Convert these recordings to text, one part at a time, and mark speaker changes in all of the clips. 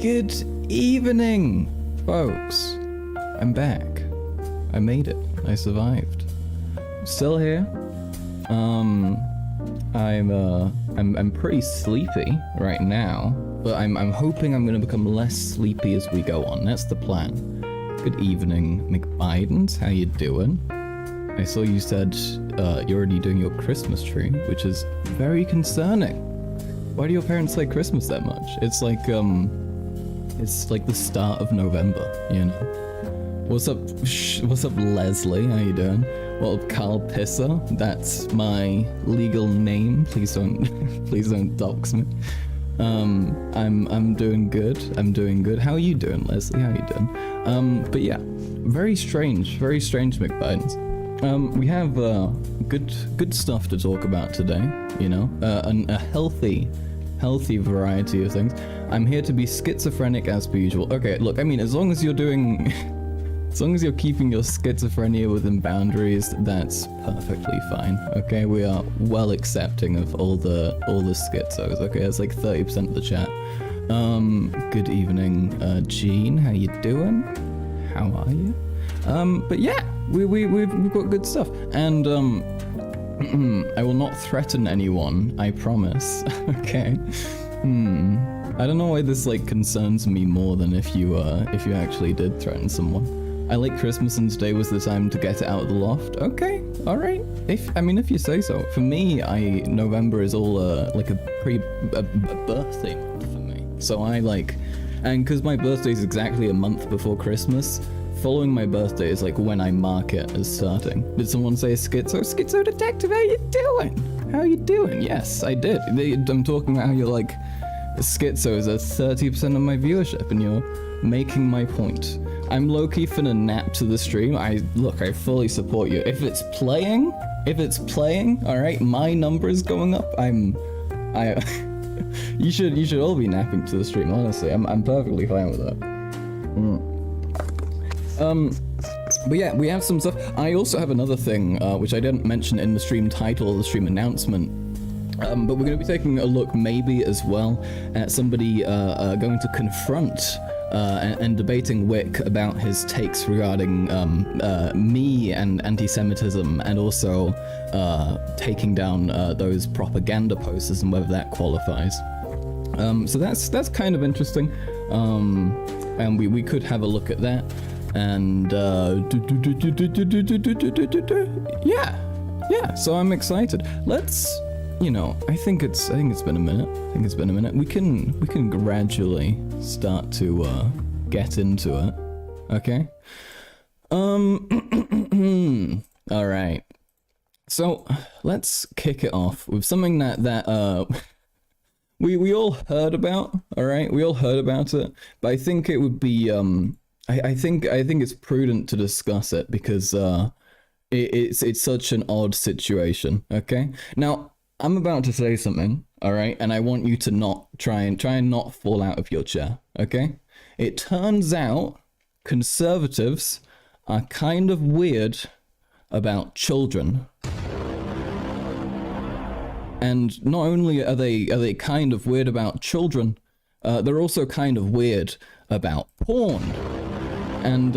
Speaker 1: Good evening, folks. I'm back. I made it. I survived. I'm still here. I'm pretty sleepy right now, but I'm hoping I'm gonna become less sleepy as we go on. That's the plan. Good evening, McBidens. How you doing? I saw you said you're already doing your Christmas tree, which is very concerning. Why do your parents like Christmas that much? It's like the start of November, you know? What's up, Leslie? How you doing? What up, Carl Pisser? That's my legal name. Please don't dox me. I'm doing good. How are you doing, Leslie? How you doing? But yeah, very strange, McBidens. We have good stuff to talk about today, you know, a healthy variety of things. I'm here to be schizophrenic as per usual. Okay, look, I mean, as long as you're keeping your schizophrenia within boundaries, that's perfectly fine. Okay, we are well accepting of all the schizos. Okay, that's like 30% of the chat. Good evening, Jean. How you doing? How are you? But yeah, we've got good stuff, and I will not threaten anyone, I promise. Okay. I don't know why this like concerns me more than if you actually did threaten someone. I like Christmas and today was the time to get it out of the loft. Okay, all right. If you say so. For me, November is all like a birthday month for me. So and because my birthday is exactly a month before Christmas. Following my birthday is like when I mark it as starting. Did someone say Schizo detective, how you doing? How you doing? Yes, I did. I'm talking about how you're like, Schizo is at 30% of my viewership and you're making my point. I'm low-key finna nap to the stream. I fully support you. If it's playing, all right, my number is going up. You should all be napping to the stream, honestly. I'm perfectly fine with that. But yeah, we have some stuff. I also have another thing, which I didn't mention in the stream title or the stream announcement. But we're going to be taking a look maybe as well at somebody going to confront and debating Wick about his takes regarding me and anti-Semitism, and also taking down those propaganda posters and whether that qualifies. So that's kind of interesting, and we could have a look at that. And yeah, so I'm excited. Let's, you know, I think it's been a minute. We can gradually start to get into it. Okay. All right. So let's kick it off with something that we all heard about. All right, we all heard about it, but I think it would be I think it's prudent to discuss it because it's such an odd situation. Okay, now I'm about to say something, all right, and I want you to not try and not fall out of your chair. Okay, it turns out conservatives are kind of weird about children, and not only are they kind of weird about children, they're also kind of weird about porn. And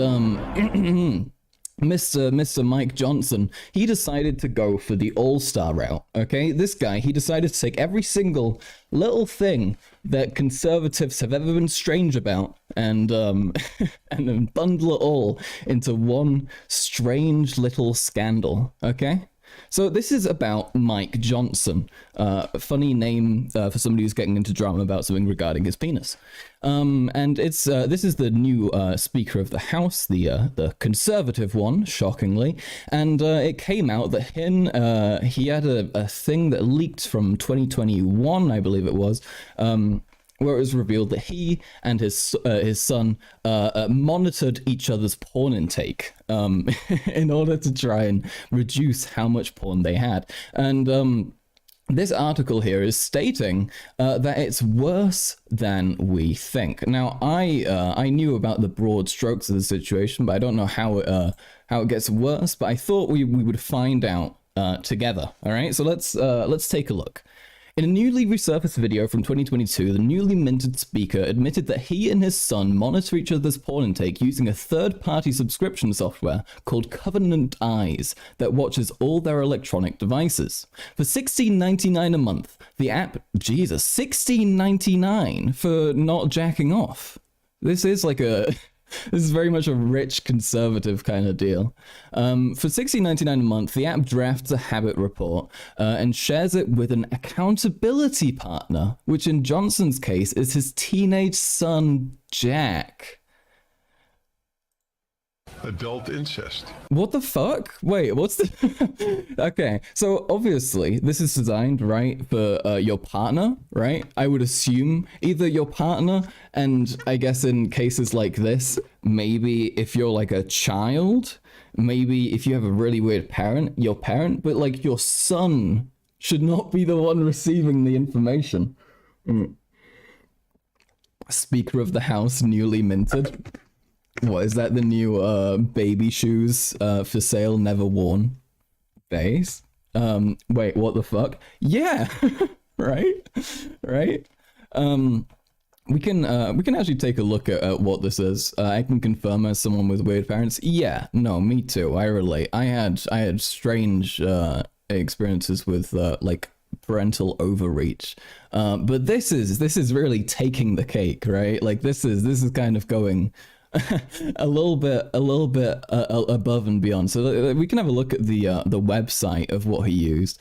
Speaker 1: Mr. Mike Johnson, he decided to go for the all-star route, okay? This guy, he decided to take every single little thing that conservatives have ever been strange about and then bundle it all into one strange little scandal, okay? So this is about Mike Johnson, a funny name for somebody who's getting into drama about something regarding his penis. And it's this is the new Speaker of the House, the conservative one, shockingly. And it came out that he had a thing that leaked from 2021, I believe it was, where it was revealed that he and his son monitored each other's porn intake in order to try and reduce how much porn they had. And this article here is stating that it's worse than we think. Now, I knew about the broad strokes of the situation, but I don't know how it gets worse. But I thought we would find out together. All right, so let's take a look. In a newly resurfaced video from 2022, the newly minted speaker admitted that he and his son monitor each other's porn intake using a third-party subscription software called Covenant Eyes that watches all their electronic devices. For $16.99 a month, the app... Jesus, $16.99 for not jacking off. This is like a... This is very much a rich conservative kind of deal. For $16.99 a month, the app drafts a habit report and shares it with an accountability partner, which in Johnson's case is his teenage son, Jack.
Speaker 2: Adult incest.
Speaker 1: What the fuck? Wait, what's the... Okay, so obviously this is designed, right, for your partner, right? I would assume either your partner, and I guess in cases like this, maybe if you're like a child, maybe if you have a really weird parent, your parent, but like your son should not be the one receiving the information. Speaker of the House, newly minted. What is that? The new baby shoes for sale, never worn base? Wait, what the fuck? Yeah, right. We can actually take a look at what this is. I can confirm as someone with weird parents. Yeah, no, me too. I relate. I had strange experiences with like parental overreach. But this is really taking the cake, right? Like this is kind of going a little bit above and beyond. So we can have a look at the website of what he used.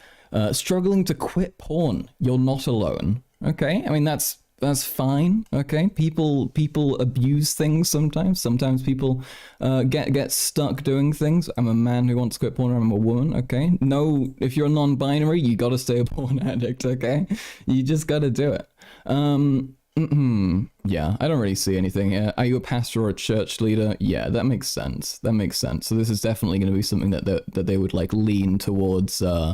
Speaker 1: Struggling to quit porn. You're not alone. Okay, I mean that's fine. Okay, people abuse things sometimes. Sometimes people get stuck doing things. I'm a man who wants to quit porn. I'm a woman. Okay, no, if you're non-binary, you gotta stay a porn addict. Okay, you just gotta do it. Yeah, I don't really see anything here. Are you a pastor or a church leader? Yeah, that makes sense. That makes sense. So this is definitely going to be something that they would like lean towards. Yeah,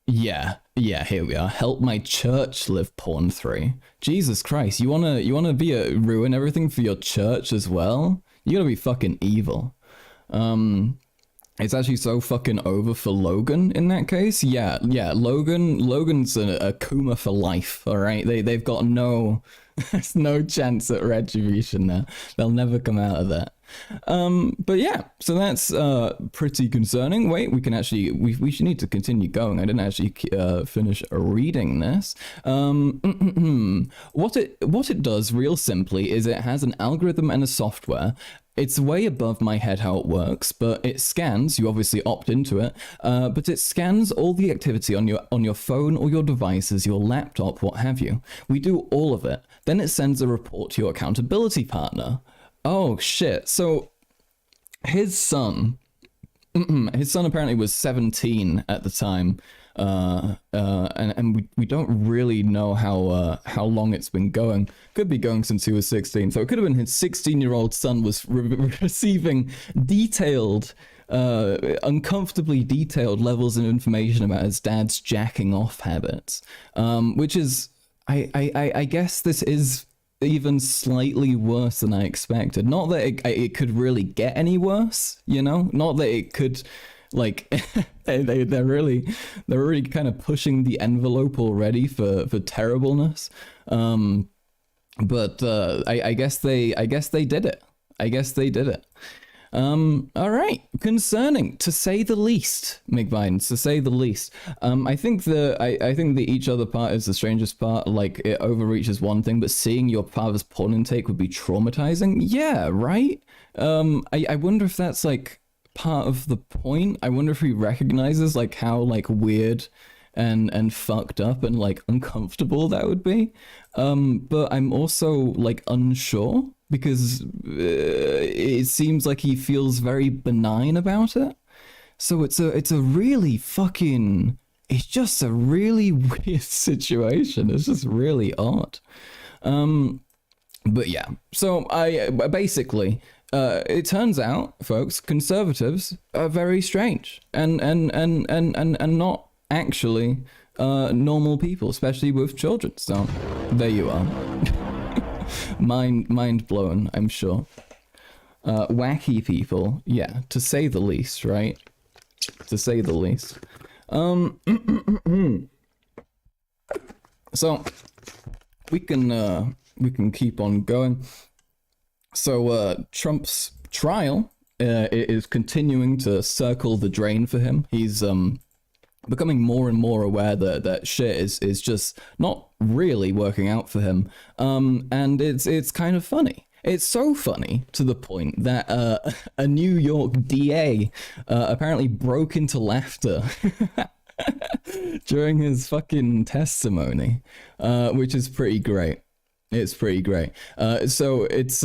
Speaker 1: here we are. Help my church live porn free. Jesus Christ, you wanna be ruin everything for your church as well? You gotta be fucking evil. It's actually so fucking over for Logan in that case. Yeah, Logan's a Kuma for life, alright? They've got there's no chance at retribution there. They'll never come out of that. But yeah, so that's pretty concerning. Wait, we should need to continue going. I didn't actually finish reading this. What it does real simply is it has an algorithm and a software. It's way above my head how it works, but it scans, you obviously opt into it, but it scans all the activity on your phone or your devices, your laptop, what have you. We do all of it. Then it sends a report to your accountability partner. Oh shit, so his son apparently was 17 at the time, and we don't really know how long it's been going. Could be going since he was 16, so it could have been his 16-year-old son was receiving detailed, uncomfortably detailed levels of information about his dad's jacking off habits, which is, I guess this is even slightly worse than I expected. Not that it could really get any worse, you know? Not that it could, like, they're really kind of pushing the envelope already for terribleness. But I guess they did it. All right, concerning, to say the least, McBiden, to say the least. I think the each other part is the strangest part. Like, it overreaches one thing, but seeing your father's porn intake would be traumatizing. Yeah, right? I wonder if that's like part of the point. I wonder if he recognizes like how like weird and fucked up and like uncomfortable that would be. But I'm also like unsure, because it seems like he feels very benign about it. So it's a really fucking, it's just a really weird situation. It's just really odd. But yeah, so I basically, it turns out, folks, conservatives are very strange and not actually normal people, especially with children. So there you are. mind blown, I'm sure. Wacky people, yeah, to say the least, right? To say the least. So we can keep on going. So Trump's trial is continuing to circle the drain for him. He's becoming more and more aware that shit is just not really working out for him. And it's kind of funny. It's so funny to the point that a New York DA apparently broke into laughter during his fucking testimony, which is pretty great. It's pretty great. So it's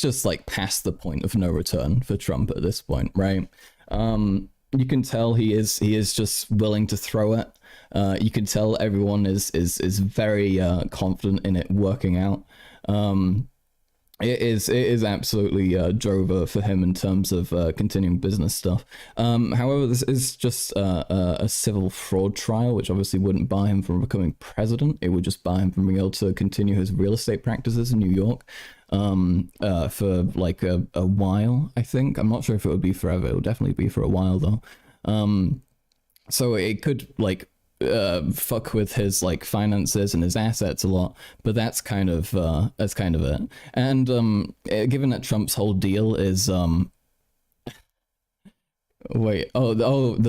Speaker 1: just like past the point of no return for Trump at this point, right? You can tell he is just willing to throw it. You can tell everyone is very confident in it working out. It is absolutely Drover for him in terms of continuing business stuff. However, this is just a civil fraud trial, which obviously wouldn't bar him from becoming president. It would just bar him from being able to continue his real estate practices in New York for like a while, I think. I'm not sure if it would be forever. It would definitely be for a while, though. So it could, like, fuck with his like finances and his assets a lot, but that's kind of it. And given that Trump's whole deal is the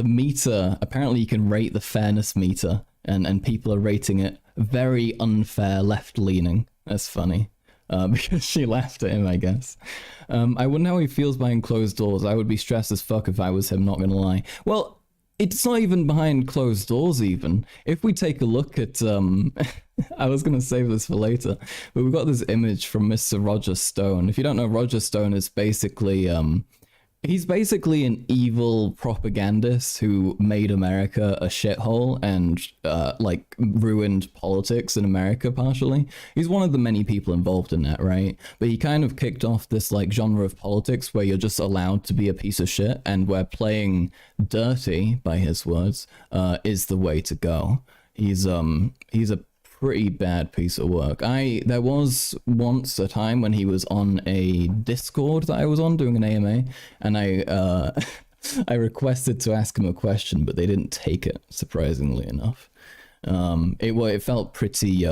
Speaker 1: meter, apparently you can rate the fairness meter, and people are rating it very unfair, left leaning. That's funny. Because she laughed at him, I guess. I wonder how he feels behind closed doors. I would be stressed as fuck if I was him, not gonna lie. Well, it's not even behind closed doors, even. If we take a look at, I was going to save this for later, but we've got this image from Mr. Roger Stone. If you don't know, Roger Stone is basically, he's basically an evil propagandist who made America a shithole and, like, ruined politics in America partially. He's one of the many people involved in that, right? But he kind of kicked off this, like, genre of politics where you're just allowed to be a piece of shit, and where playing dirty, by his words, is the way to go. He's a pretty bad piece of work. There was once a time when he was on a Discord that I was on doing an AMA, and I I requested to ask him a question, but they didn't take it, surprisingly enough. It felt pretty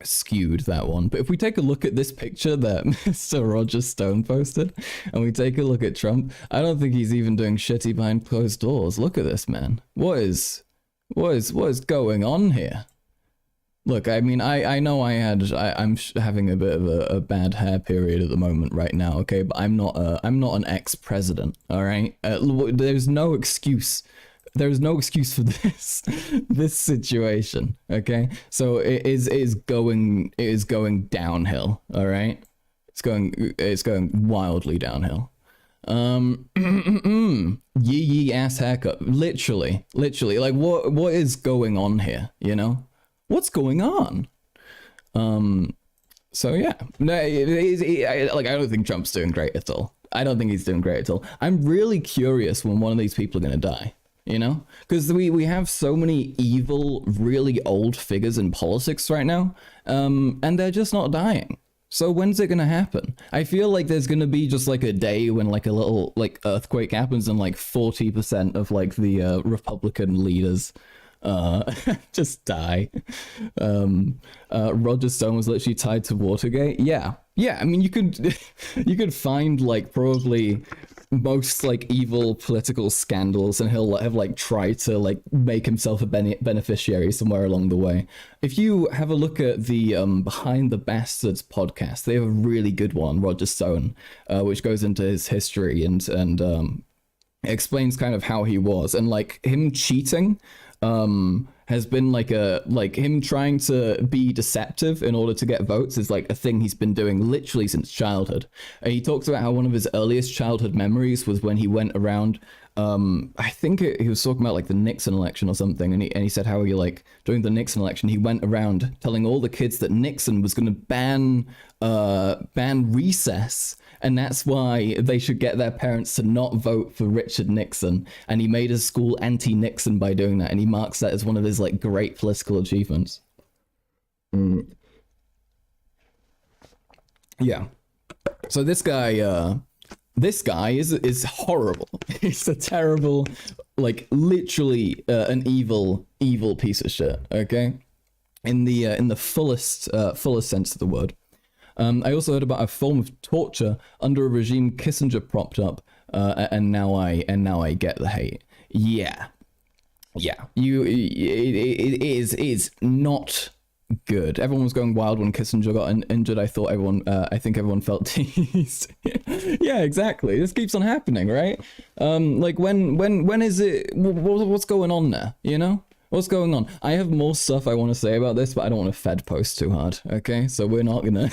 Speaker 1: skewed, that one. But if we take a look at this picture that Mr. Roger Stone posted, and we take a look at Trump, I don't think he's even doing shitty behind closed doors. Look at this, man. What is going on here? Look, I mean, I know I'm having a bit of a bad hair period at the moment right now, okay? But I'm not an ex-president, all right? There's no excuse. There's no excuse for this situation, okay? So it is going downhill, all right? It's going wildly downhill. Yee ass haircut, literally, like what is going on here, you know? What's going on? So yeah, no, I don't think Trump's doing great at all. I don't think he's doing great at all. I'm really curious when one of these people are gonna die, you know? Because we have so many evil, really old figures in politics right now, and they're just not dying. So when's it gonna happen? I feel like there's gonna be just like a day when like a little like earthquake happens and like 40% of like the Republican leaders just die. Roger Stone was literally tied to Watergate. Yeah, I mean, you could find like probably most like evil political scandals, and he'll have like tried to like make himself a beneficiary somewhere along the way. If you have a look at the Behind the Bastards podcast, they have a really good one, Roger Stone, which goes into his history and explains kind of how he was, and like him cheating has been like him trying to be deceptive in order to get votes is like a thing he's been doing literally since childhood. He talks about how one of his earliest childhood memories was when he went around, I think he was talking about like the Nixon election or something, and he said how he, like, during the Nixon election he went around telling all the kids that Nixon was going to ban recess, and that's why they should get their parents to not vote for Richard Nixon, and he made his school anti-Nixon by doing that, and he marks that as one of his like great political achievements. Yeah, so this guy is horrible. He's a terrible, like literally an evil piece of shit. Okay, in the fullest sense of the word. I also heard about a form of torture under a regime Kissinger propped up, and now I get the hate. Yeah, it is not good. Everyone was going wild when Kissinger got injured. I think everyone felt teased. Yeah, exactly. This keeps on happening, right? Like when is it? What's going on there? You know? What's going on? I have more stuff I want to say about this, but I don't want to fed post too hard. Okay, so we're not gonna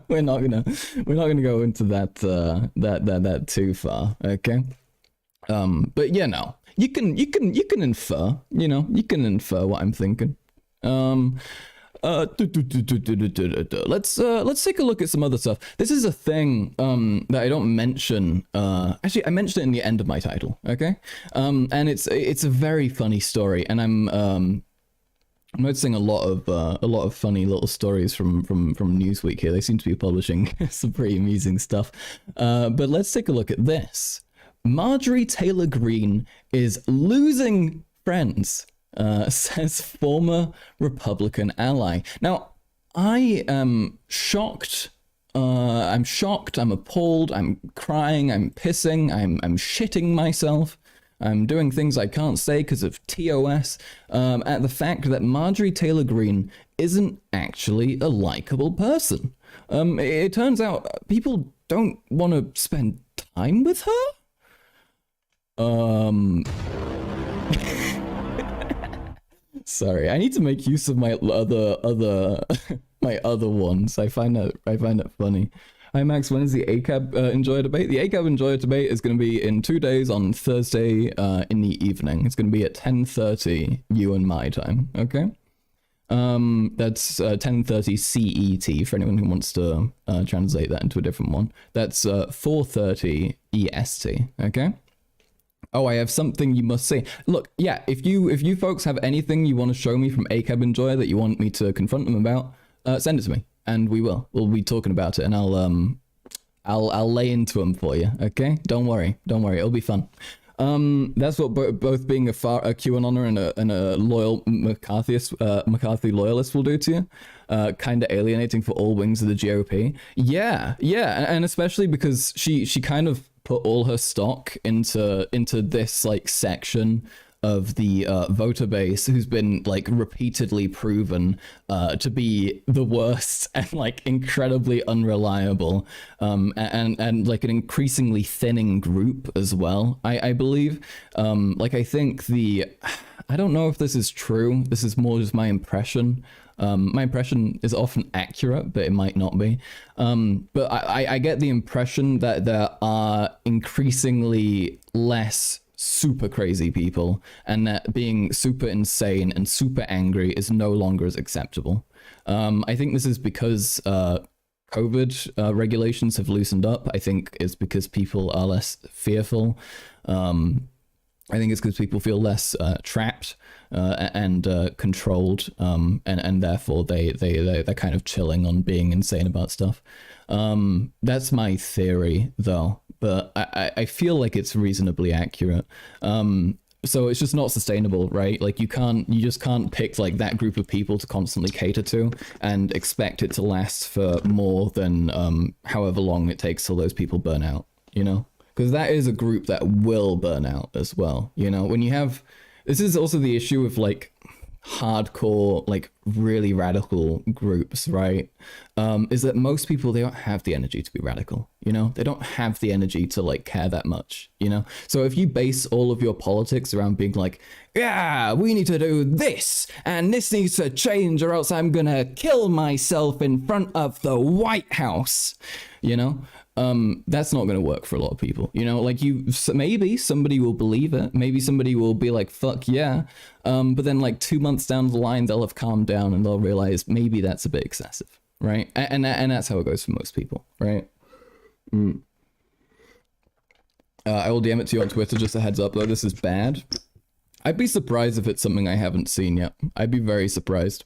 Speaker 1: go into that too far. Okay, but yeah, no, you can infer. You know, you can infer what I'm thinking. Let's take a look at some other stuff. This is a thing that I don't mention. Actually, I mentioned it in the end of my title. Okay, and it's a very funny story, and I'm noticing a lot of funny little stories from Newsweek here. They seem to be publishing some pretty amusing stuff. But let's take a look at this. Marjorie Taylor Greene is losing friends. Says former Republican ally. Now, I am shocked. I'm appalled. I'm crying. I'm pissing. I'm shitting myself. I'm doing things I can't say because of TOS. At the fact that Marjorie Taylor Greene isn't actually a likable person. It turns out people don't want to spend time with her. Sorry, I need to make use of my other my other ones. I find it funny. Hi Max, when is the ACAB Enjoyer debate? The ACAB Enjoyer debate is going to be in 2 days on Thursday in the evening. It's going to be at 10:30 you and my time. Okay, that's 10:30 CET for anyone who wants to translate that into a different one. That's 4:30 EST. Okay. Oh, I have something you must say. Look, yeah, if you folks have anything you want to show me from ACAB Enjoyer that you want me to confront them about, send it to me, and we'll be talking about it, and I'll lay into them for you. Okay, don't worry, it'll be fun. That's what both being a QAnoner and a loyal McCarthy loyalist will do to you. Kind of alienating for all wings of the GOP. Yeah, and especially because she kind of put all her stock into this like section of the voter base who's been like repeatedly proven to be the worst and like incredibly unreliable, and like an increasingly thinning group as well. I believe. Like I think I don't know if this is true. This is more just my impression. My impression is often accurate, but it might not be. But I get the impression that there are increasingly less super crazy people, and that being super insane and super angry is no longer as acceptable. I think this is because COVID regulations have loosened up. I think it's because people are less fearful. I think it's because people feel less trapped and controlled, and therefore they're kind of chilling on being insane about stuff. That's my theory, though, but I feel like it's reasonably accurate. So it's just not sustainable, right? Like you just can't pick like that group of people to constantly cater to and expect it to last for more than however long it takes till those people burn out, you know? Because that is a group that will burn out as well. You know, when you have, this is also the issue of like hardcore, like really radical groups, right? Is that most people, they don't have the energy to be radical, you know? They don't have the energy to like care that much, you know? So if you base all of your politics around being like, yeah, we need to do this and this needs to change or else I'm gonna kill myself in front of the White House, you know? That's not going to work for a lot of people, you know, like maybe somebody will believe it. Maybe somebody will be like, fuck yeah. But then like 2 months down the line, they'll have calmed down and they'll realize maybe that's a bit excessive. Right. And that's how it goes for most people. Right. I will DM it to you on Twitter. Just a heads up though. This is bad. I'd be surprised if it's something I haven't seen yet. I'd be very surprised.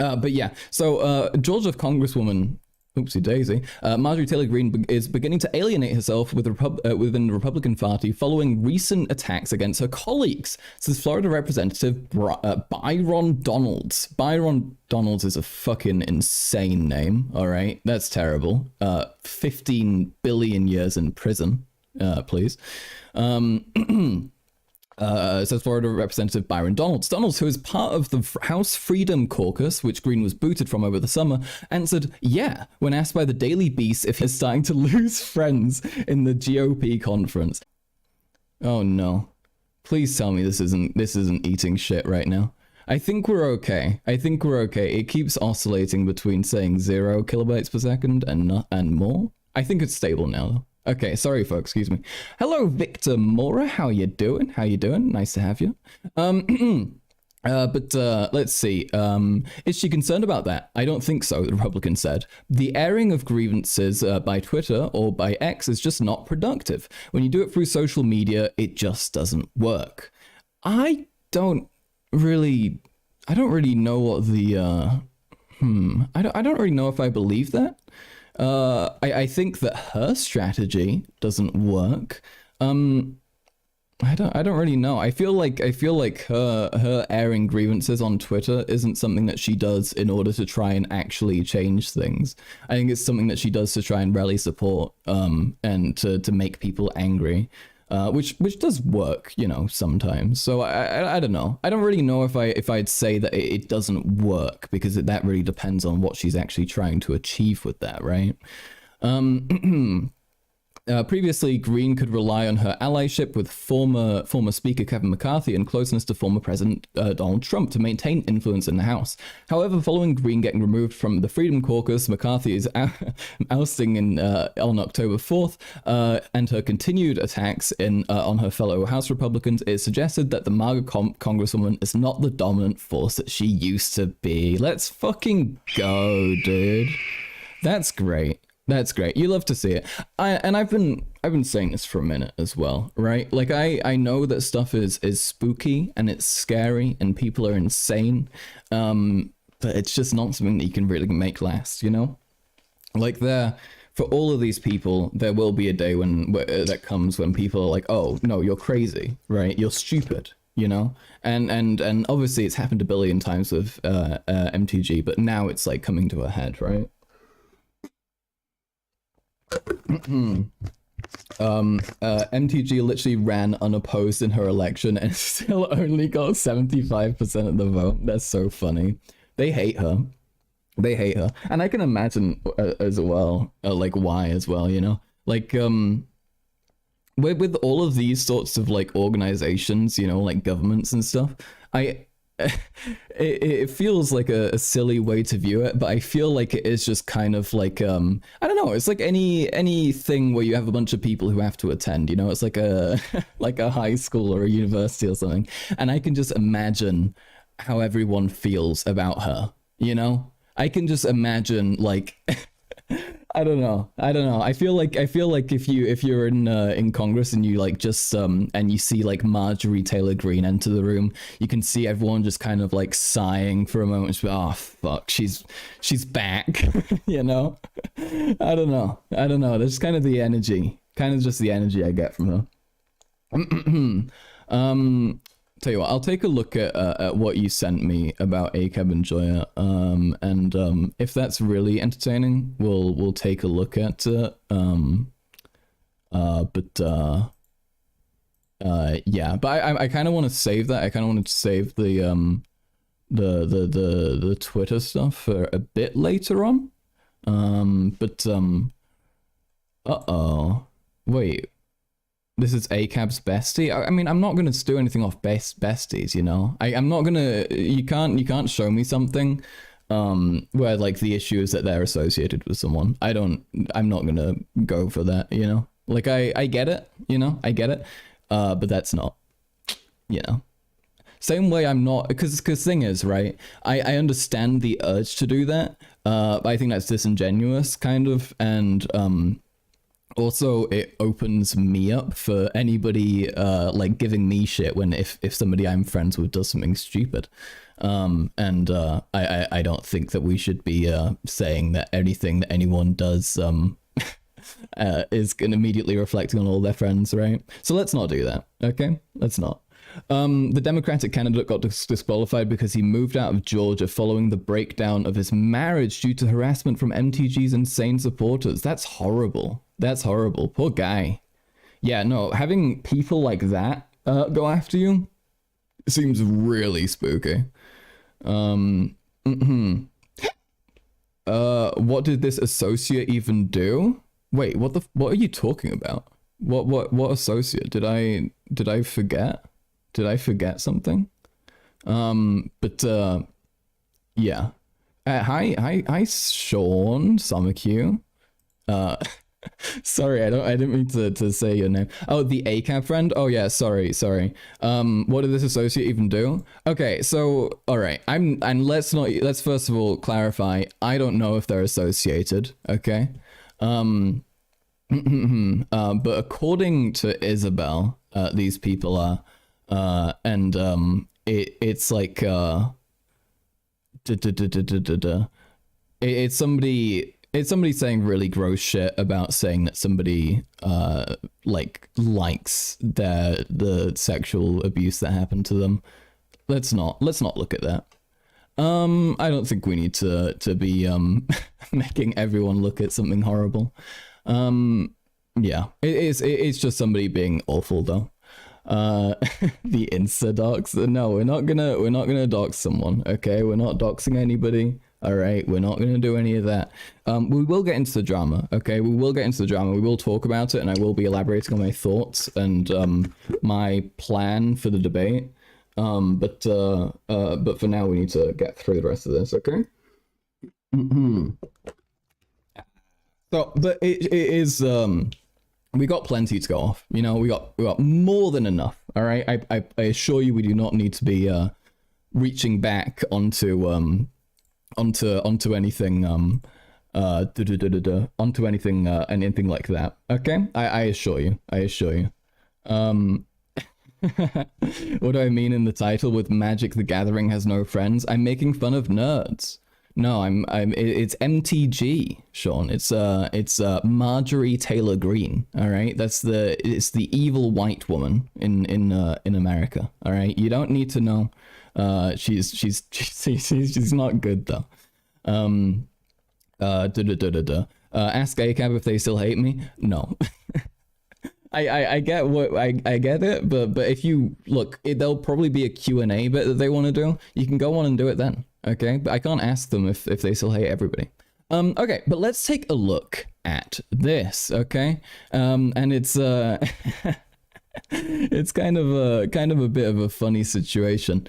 Speaker 1: But yeah, so Georgia Congresswoman Oopsie daisy. Marjorie Taylor Greene is beginning to alienate herself within the Republican Party following recent attacks against her colleagues, says Florida Representative Byron Donalds. Byron Donalds is a fucking insane name, all right? That's terrible. 15 billion years in prison, please. Says Florida Representative Byron Donalds. Donalds, who is part of the House Freedom Caucus, which Green was booted from over the summer, answered, yeah, when asked by the Daily Beast if he's starting to lose friends in the GOP conference. Oh no. Please tell me this isn't eating shit right now. I think we're okay. It keeps oscillating between saying 0 kilobytes per second and more. I think it's stable now though. Okay, sorry folks, excuse me. Hello, Victor Mora, how you doing? Nice to have you. Let's see. Is she concerned about that? I don't think so, the Republican said. The airing of grievances by Twitter or by X is just not productive. When you do it through social media, it just doesn't work. I don't really know what the, I don't really know if I believe that. I think that her strategy doesn't work. I don't really know. I feel like her airing grievances on Twitter isn't something that she does in order to try and actually change things. I think it's something that she does to try and rally support, and to make people angry. Which does work, you know, sometimes. So I don't know. I don't really know if I'd say that it doesn't work, because that really depends on what she's actually trying to achieve with that, right? Previously, Green could rely on her allyship with former Speaker Kevin McCarthy and closeness to former President Donald Trump to maintain influence in the House. However, following Green getting removed from the Freedom Caucus, McCarthy is ousting on October 4th, and her continued attacks on her fellow House Republicans, it suggested that the MAGA Congresswoman is not the dominant force that she used to be. Let's fucking go, dude. That's great. That's great. You love to see it. I've been saying this for a minute as well, right? Like I know that stuff is spooky and it's scary and people are insane, but it's just not something that you can really make last, you know? Like for all of these people, there will be a day that comes when people are like, oh no, you're crazy, right? You're stupid, you know? And obviously it's happened a billion times with MTG, but now it's like coming to a head, right? MTG literally ran unopposed in her election and still only got 75% of the vote. That's so funny. They hate her. And I can imagine as well, like why as well, you know? Like, with all of these sorts of like organizations, you know, like governments and stuff, it feels like a silly way to view it, but I feel like it is just kind of like, I don't know, it's like anything where you have a bunch of people who have to attend, you know, it's like a like a high school or a university or something, and I can just imagine how everyone feels about her, you know? I can just imagine like I don't know. I feel like if you're in Congress and you like just and you see like Marjorie Taylor Greene enter the room, you can see everyone just kind of like sighing for a moment. Just, oh fuck, she's back, you know. I don't know. That's kind of the energy, just the energy I get from her. Tell you what, I'll take a look at what you sent me about ACAB and Joya, and if that's really entertaining, we'll take a look at it. Yeah, but I kind of want to save that. I kind of wanted to save the Twitter stuff for a bit later on. Wait. This is ACAB's bestie. I mean, I'm not gonna do anything off besties, you know. I'm not gonna. You can't show me something, where like the issue is that they're associated with someone. I'm not gonna go for that, you know. Like I get it, you know. I get it, but that's not, you know. Same way I'm not, because thing is, right. I understand the urge to do that. But I think that's disingenuous, kind of, and Also, it opens me up for anybody like giving me shit when if somebody I'm friends with does something stupid. I don't think that we should be saying that anything that anyone does is going to immediately reflecting on all their friends, right? So let's not do that, okay? Let's not. The Democratic candidate got disqualified because he moved out of Georgia following the breakdown of his marriage due to harassment from MTG's insane supporters. That's horrible. That's horrible. Poor guy. Yeah, no, having people like that go after you seems really spooky. What did this associate even do? Wait, what are you talking about? What associate? Did I forget? Did I forget something? Yeah. Hi, Sean Summerq. Sorry, I didn't mean to say your name. Oh, the ACAB friend? Oh yeah, sorry. What did this associate even do? Okay, so all right. Let's first of all clarify. I don't know if they're associated, okay? But according to Isabel, these people are it's like it's somebody saying really gross shit about saying that somebody likes the sexual abuse that happened to them. Let's not look at that. I don't think we need to be making everyone look at something horrible. Yeah, it's just somebody being awful though. The Insta docs. No, we're not gonna dox someone, okay? We're not doxing anybody. All right, we're not going to do any of that. We will get into the drama, okay? We will get into the drama. We will talk about it, and I will be elaborating on my thoughts and my plan for the debate. But for now, we need to get through the rest of this, okay? So, but it is we got plenty to go off. You know, we got more than enough. All right, I assure you, we do not need to be reaching back onto anything onto anything anything like that, okay? I assure you. What do I mean in the title with Magic the Gathering has no friends? I'm making fun of nerds. No, it's MTG, Sean. It's Marjorie Taylor Greene. All right, it's the evil white woman in America. All right, you don't need to know. She's not good though. Ask ACAB if they still hate me. No. I get what I get it, but if you look, there'll probably be a Q&A bit that they want to do. You can go on and do it then, okay? But I can't ask them if they still hate everybody. Okay, but let's take a look at this, okay? And it's it's kind of a bit of a funny situation.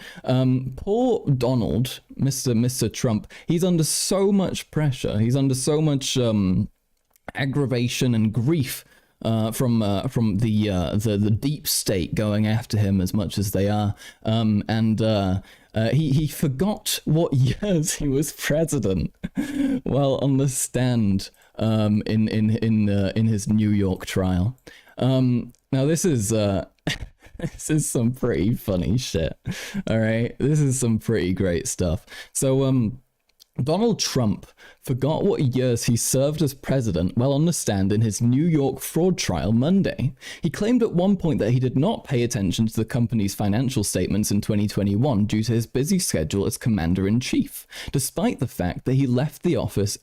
Speaker 1: Poor Donald, Mr. Trump, he's under so much pressure. He's under so much aggravation and grief from the deep state going after him as much as they are. He forgot what years he was president while on the stand in his New York trial. Now this is this is some pretty funny shit. All right, this is some pretty great stuff. So Donald Trump forgot what years he served as president while on the stand in his New York fraud trial Monday. He claimed at one point that he did not pay attention to the company's financial statements in 2021 due to his busy schedule as commander-in-chief, despite the fact that he left office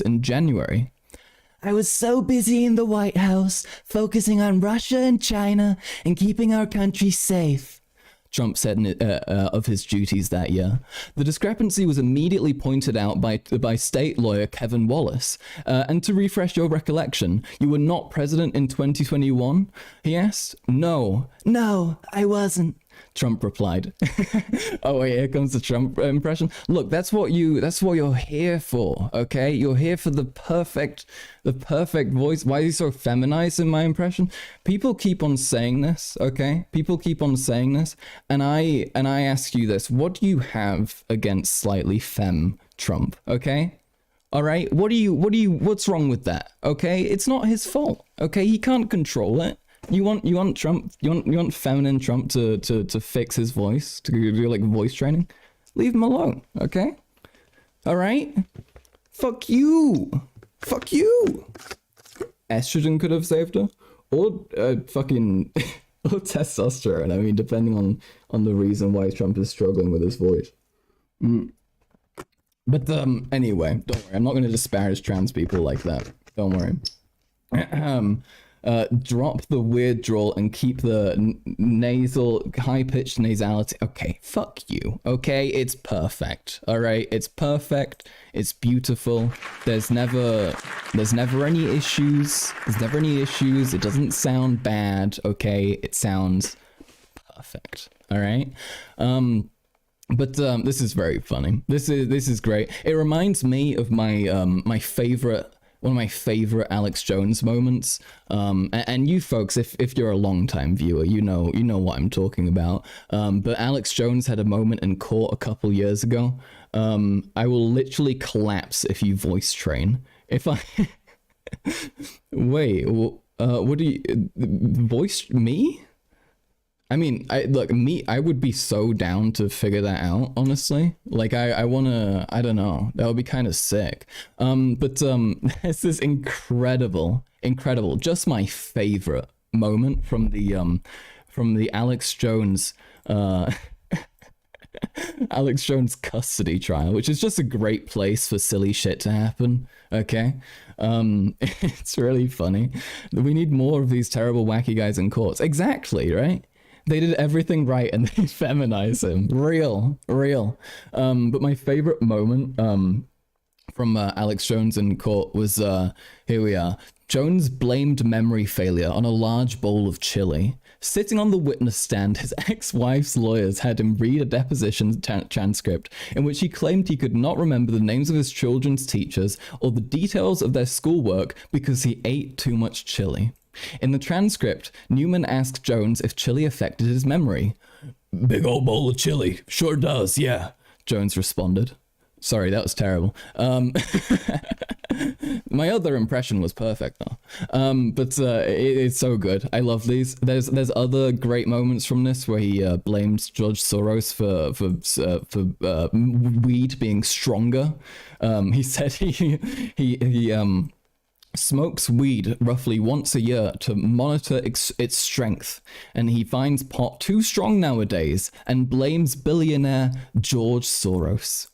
Speaker 1: in January. I was so busy in the White House, focusing on Russia and China and keeping our country safe, Trump said of his duties that year. The discrepancy was immediately pointed out by state lawyer Kevin Wallace. And to refresh your recollection, you were not president in 2021? He asked. No, I wasn't, Trump replied. Oh wait, here comes the Trump impression. Look, that's what you're here for, okay? You're here for the perfect voice. Why is he so feminized in my impression? People keep on saying this, okay? People keep on saying this, and I ask you this: what do you have against slightly femme Trump? Okay, All right, what's wrong with that? Okay, it's not his fault. Okay, he can't control it. You want Trump, you want feminine Trump to fix his voice, to do like voice training? Leave him alone, okay? All right? Fuck you. Fuck you. Estrogen could have saved her, or fucking or testosterone. I mean, depending on the reason why Trump is struggling with his voice. But anyway, don't worry. I'm not going to disparage trans people like that. Don't worry. Drop the weird drawl and keep the nasal, high-pitched nasality. Okay, fuck you. Okay, it's perfect. All right, it's perfect. It's beautiful. There's never any issues. There's never any issues. It doesn't sound bad. Okay, it sounds perfect. All right. But this is very funny. This is great. It reminds me of my one of my favorite Alex Jones moments. And you folks, if you're a longtime viewer, you know what I'm talking about. But Alex Jones had a moment in court a couple years ago. I will literally collapse if you voice train. If I wait, what do you voice me? I mean, I would be so down to figure that out, honestly. Like, I wanna, I don't know, that would be kind of sick. But this is incredible, just my favorite moment from the Alex Jones, Alex Jones custody trial, which is just a great place for silly shit to happen, okay? It's really funny. We need more of these terrible, wacky guys in courts. Exactly, right? They did everything right and they feminize him. Real. But my favorite moment from Alex Jones in court was, here we are. Jones blamed memory failure on a large bowl of chili. Sitting on the witness stand, his ex-wife's lawyers had him read a deposition transcript in which he claimed he could not remember the names of his children's teachers or the details of their schoolwork because he ate too much chili. In the transcript, Newman asked Jones if chili affected his memory. "Big old bowl of chili. Sure does, yeah," Jones responded. Sorry, that was terrible. My other impression was perfect though. But it's so good. I love these. There's other great moments from this where he blames George Soros for weed being stronger. He said he smokes weed roughly once a year to monitor its strength, and he finds pot too strong nowadays and blames billionaire George Soros,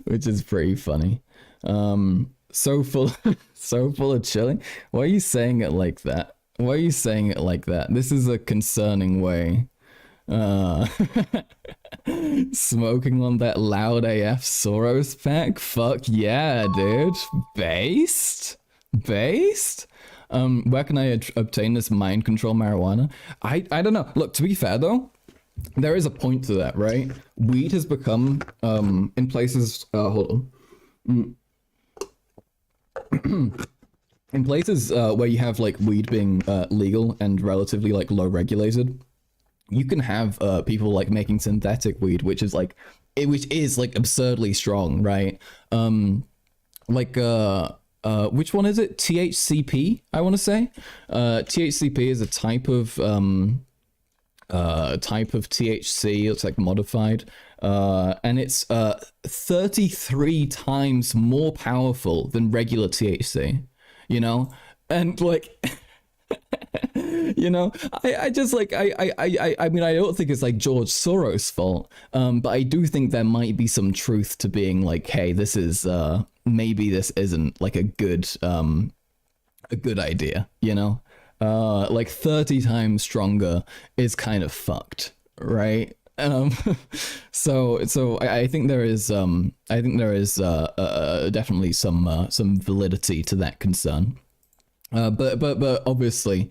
Speaker 1: which is pretty funny. So full of chili. Why are you saying it like that? This is a concerning way. Smoking on that loud AF Soros pack? Fuck yeah, dude. Based? Where can I obtain this mind control marijuana? I don't know. Look, to be fair though, there is a point to that, right? Weed has become, in places, hold on. In places where you have like weed being legal and relatively like low regulated, you can have people like making synthetic weed, which is like absurdly strong, right? Which one is it? THCP, I want to say. THCP is a type of THC. It's like modified, and it's 33 times more powerful than regular THC. You know, and like. You know, I just like I mean I don't think it's like George Soros' fault, but I do think there might be some truth to being like, hey, this is maybe this isn't like a good idea, you know? Like 30 times stronger is kind of fucked, right? So I think there is definitely some validity to that concern. But obviously,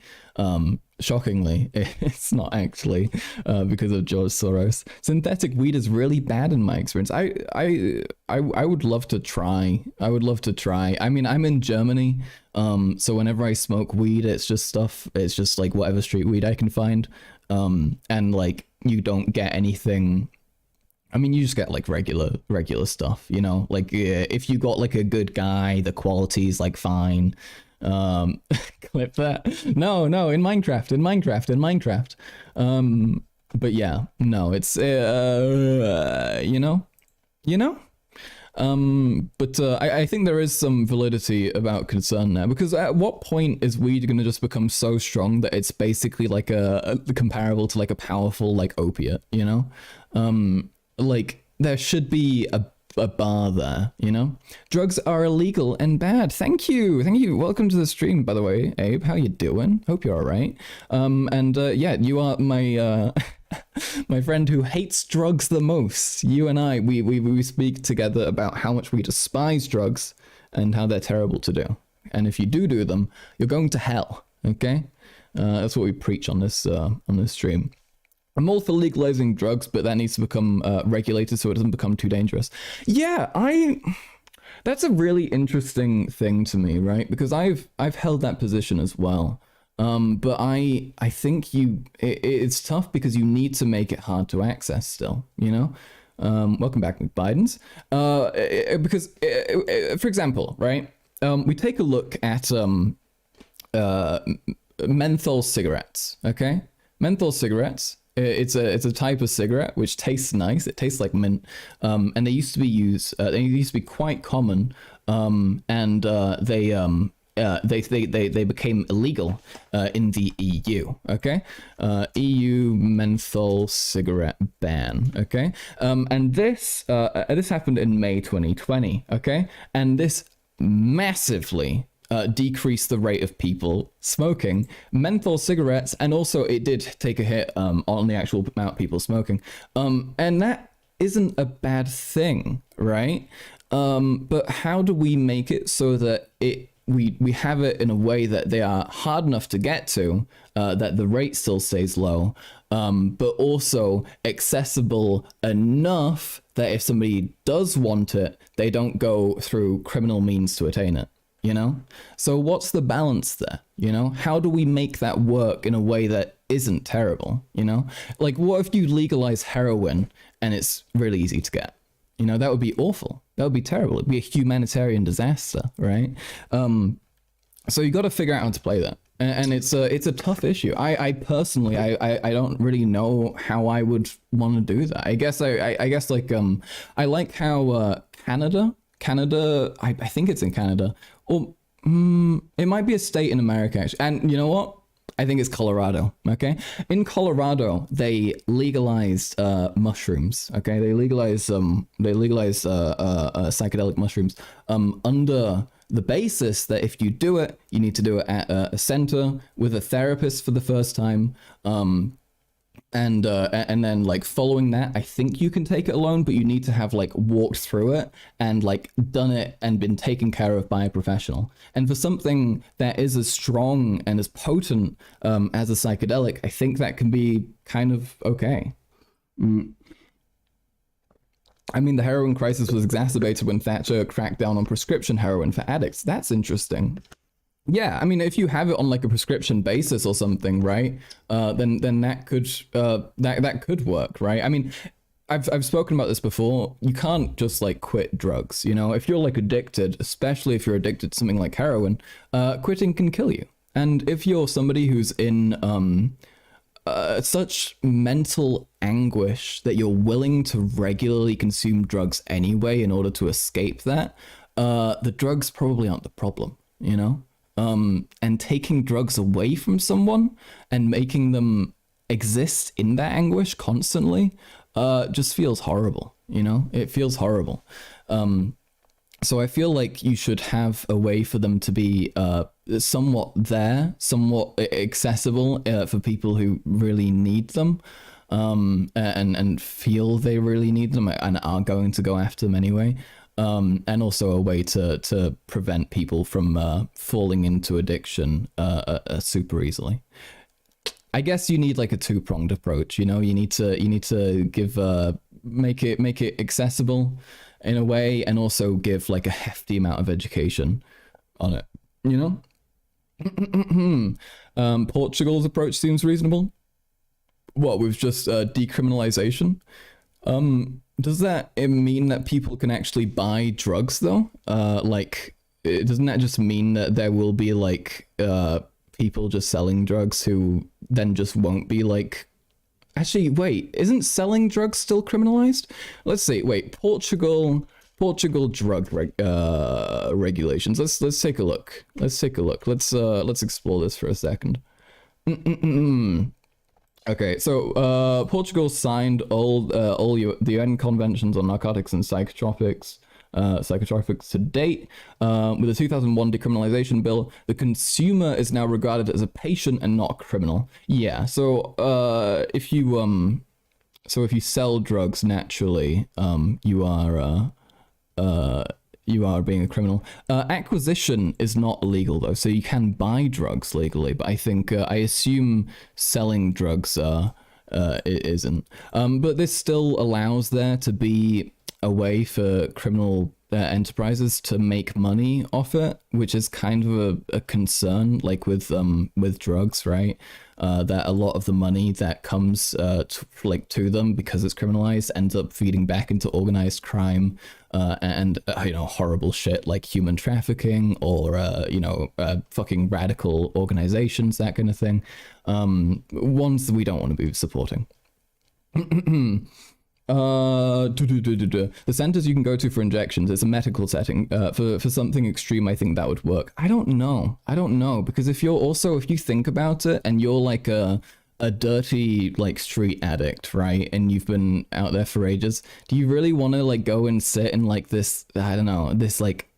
Speaker 1: shockingly, it's not actually because of George Soros. Synthetic weed is really bad in my experience. I would love to try. I mean, I'm in Germany, so whenever I smoke weed, it's just like whatever street weed I can find, and like you don't get anything I mean, you just get like regular stuff, you know. Like if you got like a good guy, the quality's like fine. Clip that. No, in Minecraft. But yeah, no, it's you know. But I think there is some validity about concern there, because at what point is weed going to just become so strong that it's basically like a comparable to like a powerful like opiate, you know? Like there should be a bar there, you know? Drugs are illegal and bad. Thank you. Welcome to the stream, by the way, Abe. How you doing? Hope you're all right. And yeah, you are my my friend who hates drugs the most. You and I, we speak together about how much we despise drugs and how they're terrible to do. And if you do them, you're going to hell. Okay, that's what we preach on this stream. I'm all for legalizing drugs, but that needs to become regulated so it doesn't become too dangerous. Yeah, that's a really interesting thing to me, right? Because I've held that position as well. But I think it's tough because you need to make it hard to access still, you know? Welcome back, McBiden's. Because, for example, right? We take a look at menthol cigarettes, okay? Menthol cigarettes. It's a type of cigarette which tastes nice. It tastes like mint, and they used to be quite common, and they became illegal in the EU. Okay, EU menthol cigarette ban. Okay, and this happened in May 2020. Okay, and this massively decrease the rate of people smoking menthol cigarettes, and also it did take a hit on the actual amount of people smoking, and that isn't a bad thing, right? But how do we make it so that we have it in a way that they are hard enough to get to, that the rate still stays low, but also accessible enough that if somebody does want it, they don't go through criminal means to attain it, you know? So what's the balance there, you know? How do we make that work in a way that isn't terrible, you know? Like, what if you legalize heroin and it's really easy to get? You know, that would be awful. That would be terrible. It'd be a humanitarian disaster, right? So you got to figure out how to play that, and it's a tough issue. I personally, I don't really know how I would want to do that. I guess like I like how Canada, I think it's in Canada, or it might be a state in America actually. And you know what? I think it's Colorado. Okay, in Colorado they legalized mushrooms. Okay, they legalized psychedelic mushrooms under the basis that if you do it, you need to do it at a center with a therapist for the first time. And then like following that, I think you can take it alone, but you need to have like walked through it and like done it and been taken care of by a professional. And for something that is as strong and as potent as a psychedelic, I think that can be kind of okay. I mean, the heroin crisis was exacerbated when Thatcher cracked down on prescription heroin for addicts. That's interesting. Yeah, I mean, if you have it on like a prescription basis or something, right? Then that could that could work, right? I mean, I've spoken about this before. You can't just like quit drugs, you know. If you're like addicted, especially if you're addicted to something like heroin, quitting can kill you. And if you're somebody who's in such mental anguish that you're willing to regularly consume drugs anyway in order to escape that, the drugs probably aren't the problem, you know. And taking drugs away from someone and making them exist in that anguish constantly just feels horrible, you know? It feels horrible. So I feel like you should have a way for them to be somewhat there, somewhat accessible for people who really need them, and feel they really need them and are going to go after them anyway. And also a way to prevent people from falling into addiction super easily. I guess you need like a two-pronged approach. You know, you need to give make it accessible in a way, and also give like a hefty amount of education on it. You know, Portugal's approach seems reasonable. What, with just decriminalization? Does that mean that people can actually buy drugs though? Doesn't that just mean that there will be like people just selling drugs who then just won't be like? Actually, wait, isn't selling drugs still criminalized? Let's see. Wait, Portugal drug regulations. Let's take a look. Let's explore this for a second. Okay, so Portugal signed all the UN conventions on narcotics and psychotropics to date. With the 2001 decriminalization bill, the consumer is now regarded as a patient and not a criminal. Yeah, so if you sell drugs naturally, you are being a criminal. Acquisition is not illegal though, so you can buy drugs legally, but I assume selling drugs it isn't. But this still allows there to be a way for criminal enterprises to make money off it, which is kind of a concern, like with drugs, right? That a lot of the money that comes to them because it's criminalized ends up feeding back into organized crime and horrible shit like human trafficking or fucking radical organizations, that kind of thing. Ones that we don't want to be supporting. The centers you can go to for injections, it's a medical setting. For something extreme, I think that would work. I don't know because if you think about it and you're like a dirty like street addict, right, and you've been out there for ages, do you really want to like go and sit in like this, I don't know, this like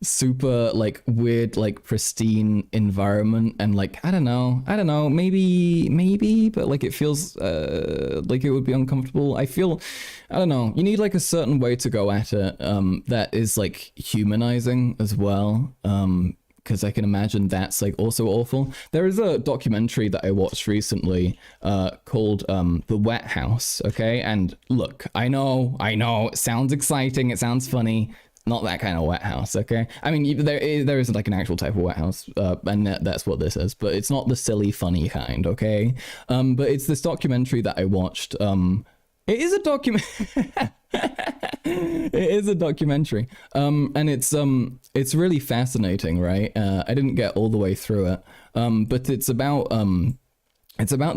Speaker 1: super like weird like pristine environment and like I don't know, maybe but like it feels like it would be uncomfortable. I don't know, you need like a certain way to go at it that is like humanizing as well, because I can imagine that's like also awful. There is a documentary that I watched recently called The Wet House, okay? And look, I know, it sounds exciting, it sounds funny. Not that kind of wet house, okay? I mean, there isn't like an actual type of wet house, and that's what this is, but it's not the silly, funny kind, okay? But it's this documentary that I watched. It is a documentary, and it's really fascinating, right? I didn't get all the way through it, but it's about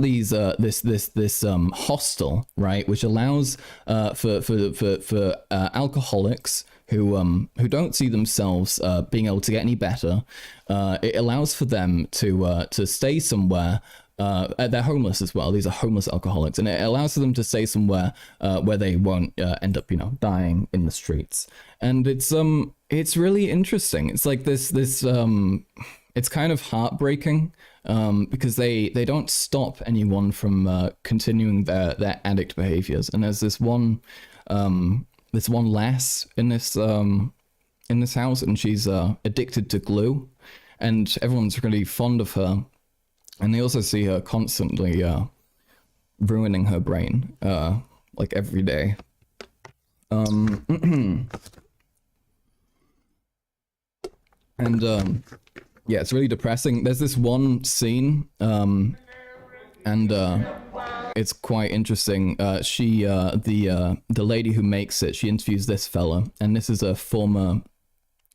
Speaker 1: these this hostel, right, which allows for alcoholics who don't see themselves being able to get any better. It allows for them to stay somewhere. They're homeless as well. These are homeless alcoholics, and it allows for them to stay somewhere where they won't end up, dying in the streets. And it's really interesting. It's like this it's kind of heartbreaking because they don't stop anyone from continuing their addict behaviors. And there's this one lass in this house, and she's addicted to glue, and everyone's really fond of her, and they also see her constantly ruining her brain like every day. And yeah, it's really depressing. There's this one scene and it's quite interesting. The lady who makes it, she interviews this fella, and this is a former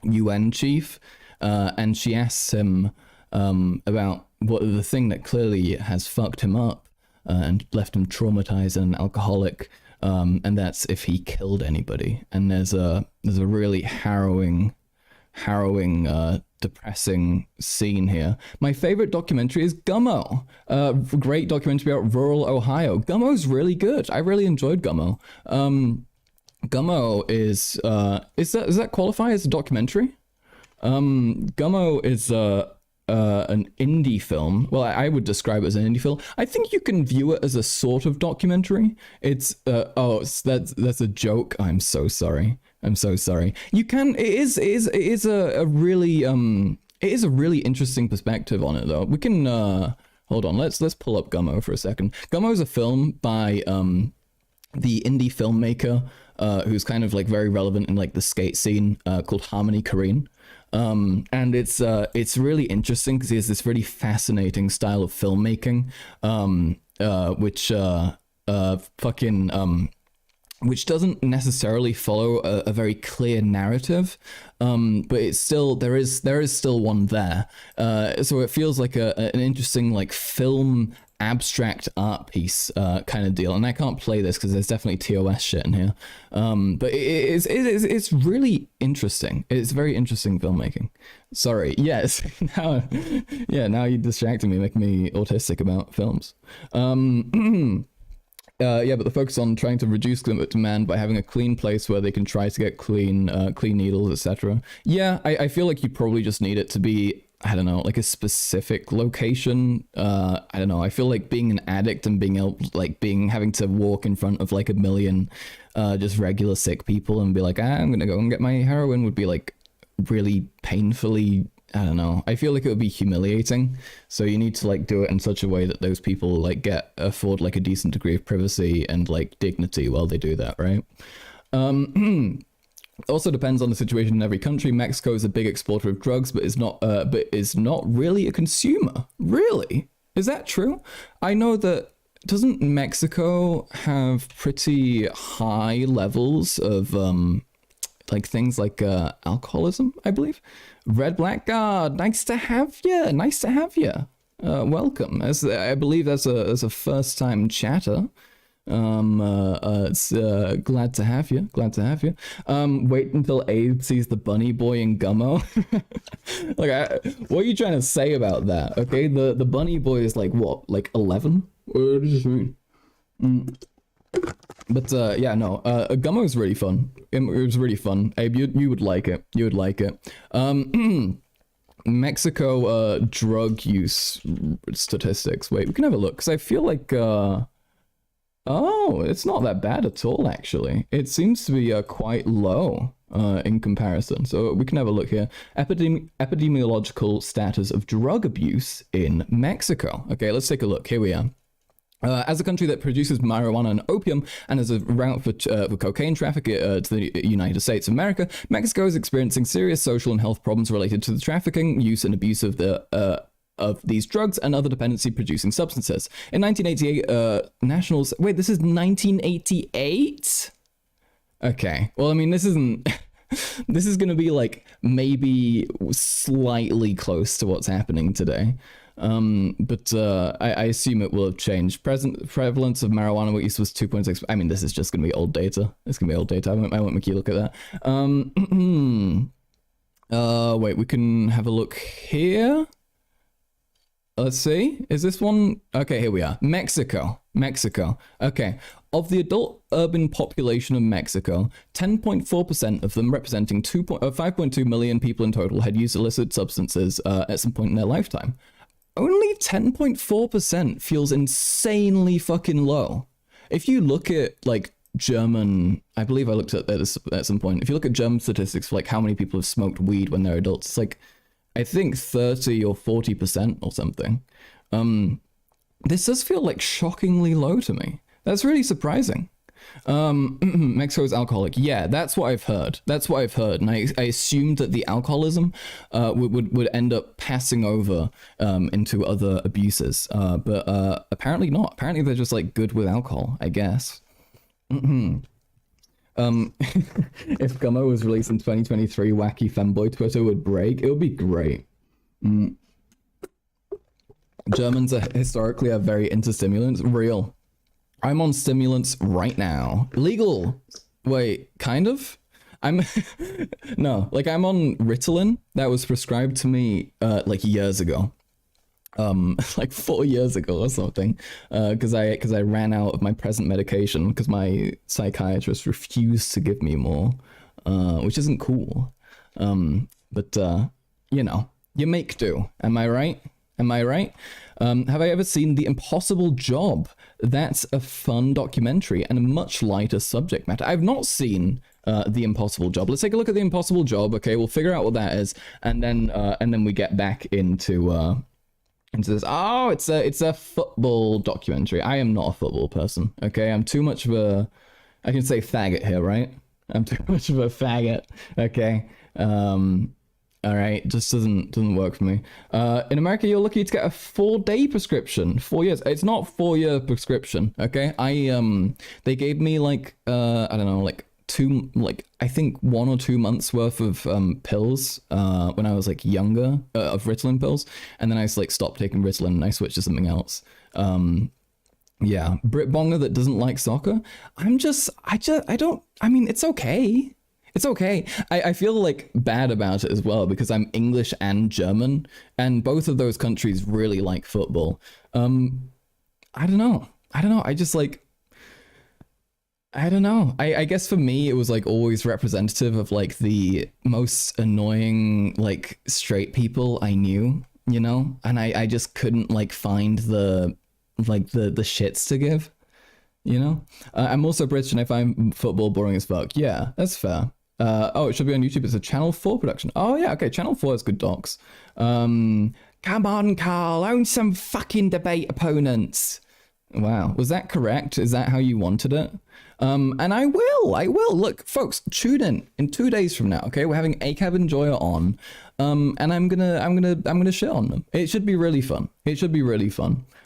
Speaker 1: UN chief, and she asks him about what the thing that clearly has fucked him up and left him traumatized and an alcoholic, and that's if he killed anybody. And there's a really harrowing, depressing scene here. My favorite documentary is Gummo, a great documentary about rural Ohio. Gummo's really good. I really enjoyed Gummo. Gummo is does that qualify as a documentary? Gummo is an indie film. Well, I would describe it as an indie film. I think you can view it as a sort of documentary. It's that's a joke. I'm so sorry. You can. It is a really interesting perspective on it though. We can hold on. Let's pull up Gummo for a second. Gummo is a film by the indie filmmaker who's kind of like very relevant in like the skate scene called Harmony Korine. And it's really interesting because he has this really fascinating style of filmmaking, which which doesn't necessarily follow a very clear narrative, but it's still there is still one there. So it feels like an interesting like film abstract art piece kind of deal. And I can't play this because there's definitely TOS shit in here. But it's really interesting. It's very interesting filmmaking. Sorry. Yes. Now you distracted me, making me autistic about films. Yeah, but the focus on trying to reduce demand by having a clean place where they can try to get clean needles, etc. Yeah, I feel like you probably just need it to be, I don't know, like a specific location. I don't know. I feel like being an addict and being able, like having to walk in front of like a million just regular sick people and be like, I'm gonna go and get my heroin would be like really painfully, I don't know. I feel like it would be humiliating. So you need to like do it in such a way that those people like afford like a decent degree of privacy and like dignity while they do that, right? Also depends on the situation in every country. Mexico is a big exporter of drugs, but is not really a consumer. Really? Is that true? I know that doesn't Mexico have pretty high levels of like things like alcoholism, I believe. Red Black God, nice to have you. Nice to have you. Welcome. I believe that's a first time chatter. It's glad to have you. Glad to have you. Wait until Abe sees the bunny boy in Gummo. What are you trying to say about that? Okay, the bunny boy is like what, like 11? What does this mean? But yeah, no, Gummo is really fun. It was really fun. Abe, you would like it. You would like it. Mexico drug use statistics. Wait, we can have a look because I feel like oh, it's not that bad at all actually. It seems to be quite low in comparison. So we can have a look here. Epidemiological status of drug abuse in Mexico. Okay, let's take a look. Here we are. As a country that produces marijuana and opium and as a route for cocaine traffic to the United States of America, Mexico is experiencing serious social and health problems related to the trafficking, use, and abuse of these drugs and other dependency-producing substances. In 1988, nationals... Wait, this is 1988? Okay. Well, I mean, this isn't... This is going to be, like, maybe slightly close to what's happening today. But I assume it will have changed. Present prevalence of marijuana use was 2.6. I mean, this is just gonna be old data. It's gonna be old data. I won't make you look at that. Wait, we can have a look here. Let's see. Is this one? Okay, here we are. Mexico. Okay. Of the adult urban population of Mexico, 10.4% of them, representing 5.2 million people in total, had used illicit substances at some point in their lifetime. Only 10.4% feels insanely fucking low. If you look at like German, I believe I looked at this at some point. If you look at German statistics for like how many people have smoked weed when they're adults, it's like I think 30 or 40% or something. This does feel like shockingly low to me. That's really surprising. Mexico is alcoholic. Yeah, that's what I've heard. And I assumed that the alcoholism would end up passing over into other abuses. But apparently not. Apparently they're just like good with alcohol, I guess. If Gummo was released in 2023, wacky femboy Twitter would break. It would be great. Germans are historically very into stimulants. Real. I'm on stimulants right now. Legal. Wait, kind of? No, like I'm on Ritalin that was prescribed to me like years ago. Like 4 years ago or something. Because I ran out of my present medication because my psychiatrist refused to give me more. Which isn't cool. But you know, you make do. Am I right? Have I ever seen The Impossible Job? That's a fun documentary and a much lighter subject matter. I've not seen The Impossible Job. Let's take a look at The Impossible Job. Okay, we'll figure out what that is, and then we get back into this. Oh, it's a football documentary. I am not a football person. Okay, I'm too much of a, I can say faggot here, right? I'm too much of a faggot. Okay. All right, just doesn't work for me. In America, you're lucky to get a 4-day prescription. 4 years. It's not 4-year prescription. Okay, they gave me like I don't know, like I think 1 or 2 months worth of pills when I was like younger, of Ritalin pills, and then I just like stopped taking Ritalin and I switched to something else. Yeah, Brit Bonger that doesn't like soccer. I mean, it's okay. It's okay. I feel like bad about it as well because I'm English and German, and both of those countries really like football. I don't know. I just like, I don't know. I guess for me, it was like always representative of like the most annoying, like straight people I knew, you know? And I just couldn't like find the shits to give, you know? I'm also British and I find football boring as fuck. Yeah, that's fair. Oh, it should be on YouTube. It's a Channel 4 production. Oh yeah, okay. Channel 4 has good docs. Come on, Carl. Own some fucking debate opponents. Wow, was that correct? Is that how you wanted it? And I will. Look, folks, tune in 2 days from now. Okay, we're having ACAB and Joya on, and I'm gonna shit on them. It should be really fun.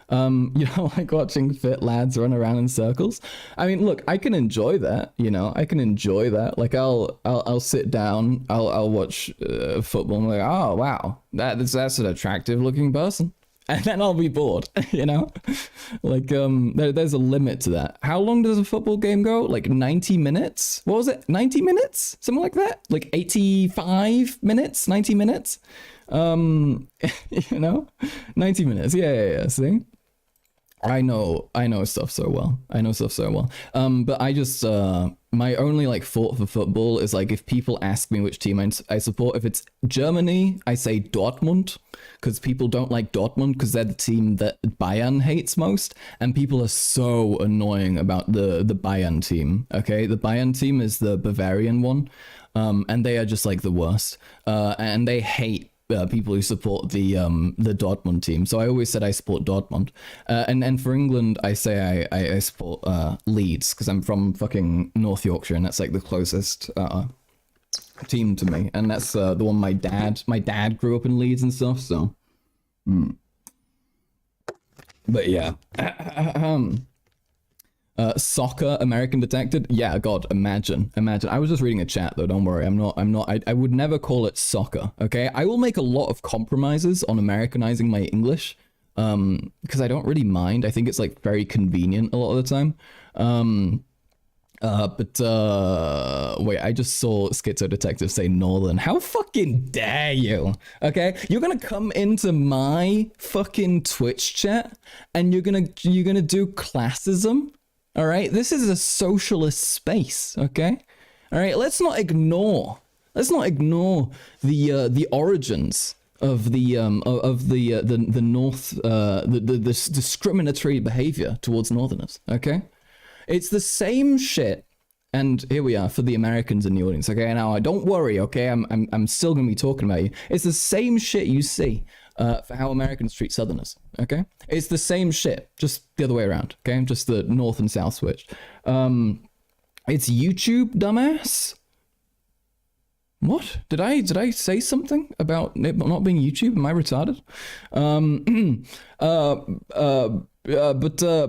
Speaker 1: You know, like watching fit lads run around in circles. I mean, look, I can enjoy that. You know, I can enjoy that. Like, I'll sit down, I'll watch football, and I'm like, oh wow, that's an attractive looking person. And then I'll be bored, you know? Like, there's a limit to that. How long does a football game go? Like 90 minutes? What was it? 90 minutes? Something like that? Like 85 minutes? 90 minutes? You know? 90 minutes. Yeah, see? I know stuff so well. But I just, my only like thought for football is like, if people ask me which team I support, if it's Germany, I say Dortmund, because people don't like Dortmund because they're the team that Bayern hates most, and people are so annoying about the Bayern team. Okay, the Bayern team is the Bavarian one, and they are just like the worst, and they hate people who support the Dortmund team. So I always said I support Dortmund, and for England I say I support Leeds because I'm from fucking North Yorkshire, and that's like the closest team to me, and that's the one my dad grew up in Leeds and stuff. So, but yeah. Soccer American detected. Yeah, God, imagine. I was just reading a chat though. Don't worry. I would never call it soccer. Okay. I will make a lot of compromises on Americanizing my English, because I don't really mind. I think it's like very convenient a lot of the time. Wait, I just saw Schizo Detective say Northern. How fucking dare you? Okay, you're gonna come into my fucking Twitch chat and you're gonna do classism. All right, this is a socialist space. Okay, all right. Let's not ignore the origins of the North, the discriminatory behavior towards Northerners. Okay, it's the same shit. And here we are for the Americans in the audience. Okay, now don't worry. Okay, I'm still gonna be talking about you. It's the same shit you see for how Americans treat Southerners. Okay, it's the same shit, just the other way around. Okay, just the North and South switched. It's YouTube, dumbass. What did I say something about it not being YouTube? Am I retarded?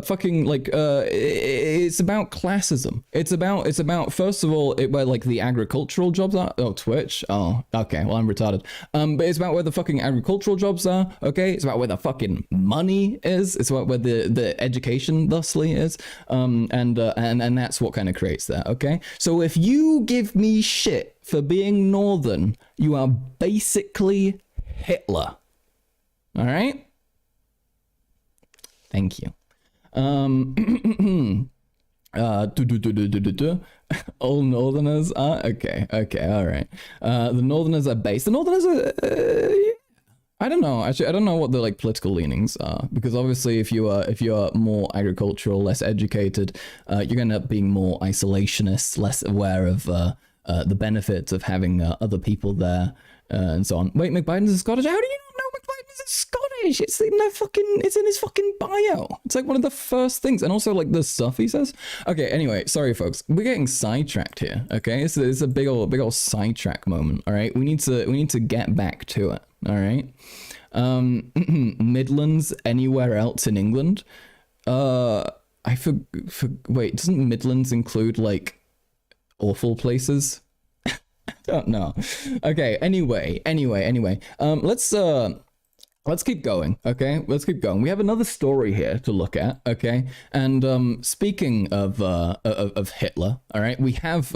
Speaker 1: Fucking like it's about classism. It's about first of all where like the agricultural jobs are. Oh, Twitch. Oh, okay. Well, I'm retarded. But it's about where the fucking agricultural jobs are. Okay, it's about where the fucking money is. It's about where the education thusly is. And that's what kind of creates that. Okay, so if you give me shit for being Northern, you are basically Hitler. All right. Thank you. All Northerners are okay, all right. The Northerners are based. The Northerners are. I don't know. Actually, I don't know what the like political leanings are, because obviously, if you are more agricultural, less educated, you're gonna end up being more isolationist, less aware of the benefits of having other people there, and so on. Wait, McBiden's is Scottish. How do you not know McBiden is Scottish? It's in their fucking, it's in his fucking bio. It's like one of the first things, and also like the stuff he says. Okay, anyway, sorry folks, we're getting sidetracked here. Okay, it's a big old sidetrack moment. All right, we need to get back to it. All right, Midlands, anywhere else in England? Wait, doesn't Midlands include like awful places? I don't know. Okay, anyway. Let's keep going, okay? Let's keep going. We have another story here to look at, okay? And speaking of Hitler, all right, we have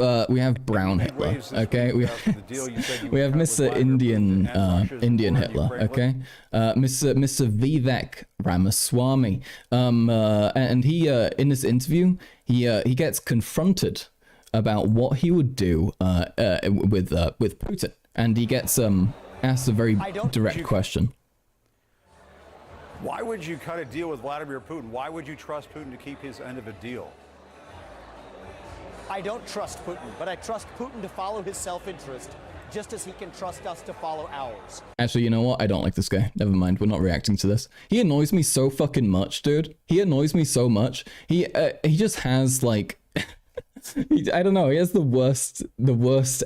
Speaker 1: brown Hitler, okay? We have Mr. Indian Hitler, okay? Mr. Vivek Ramaswamy, and he in this interview he gets confronted about what he would do with Putin, and he gets asked a very direct question.
Speaker 3: Why would you cut a deal with Vladimir Putin? Why would you trust Putin to keep his end of a deal?
Speaker 4: I don't trust Putin, but I trust Putin to follow his self-interest, just as he can trust us to follow ours.
Speaker 1: Actually, you know what? I don't like this guy. Never mind. We're not reacting to this. He annoys me so fucking much, dude. He annoys me so much. He just has like, I don't know. He has the worst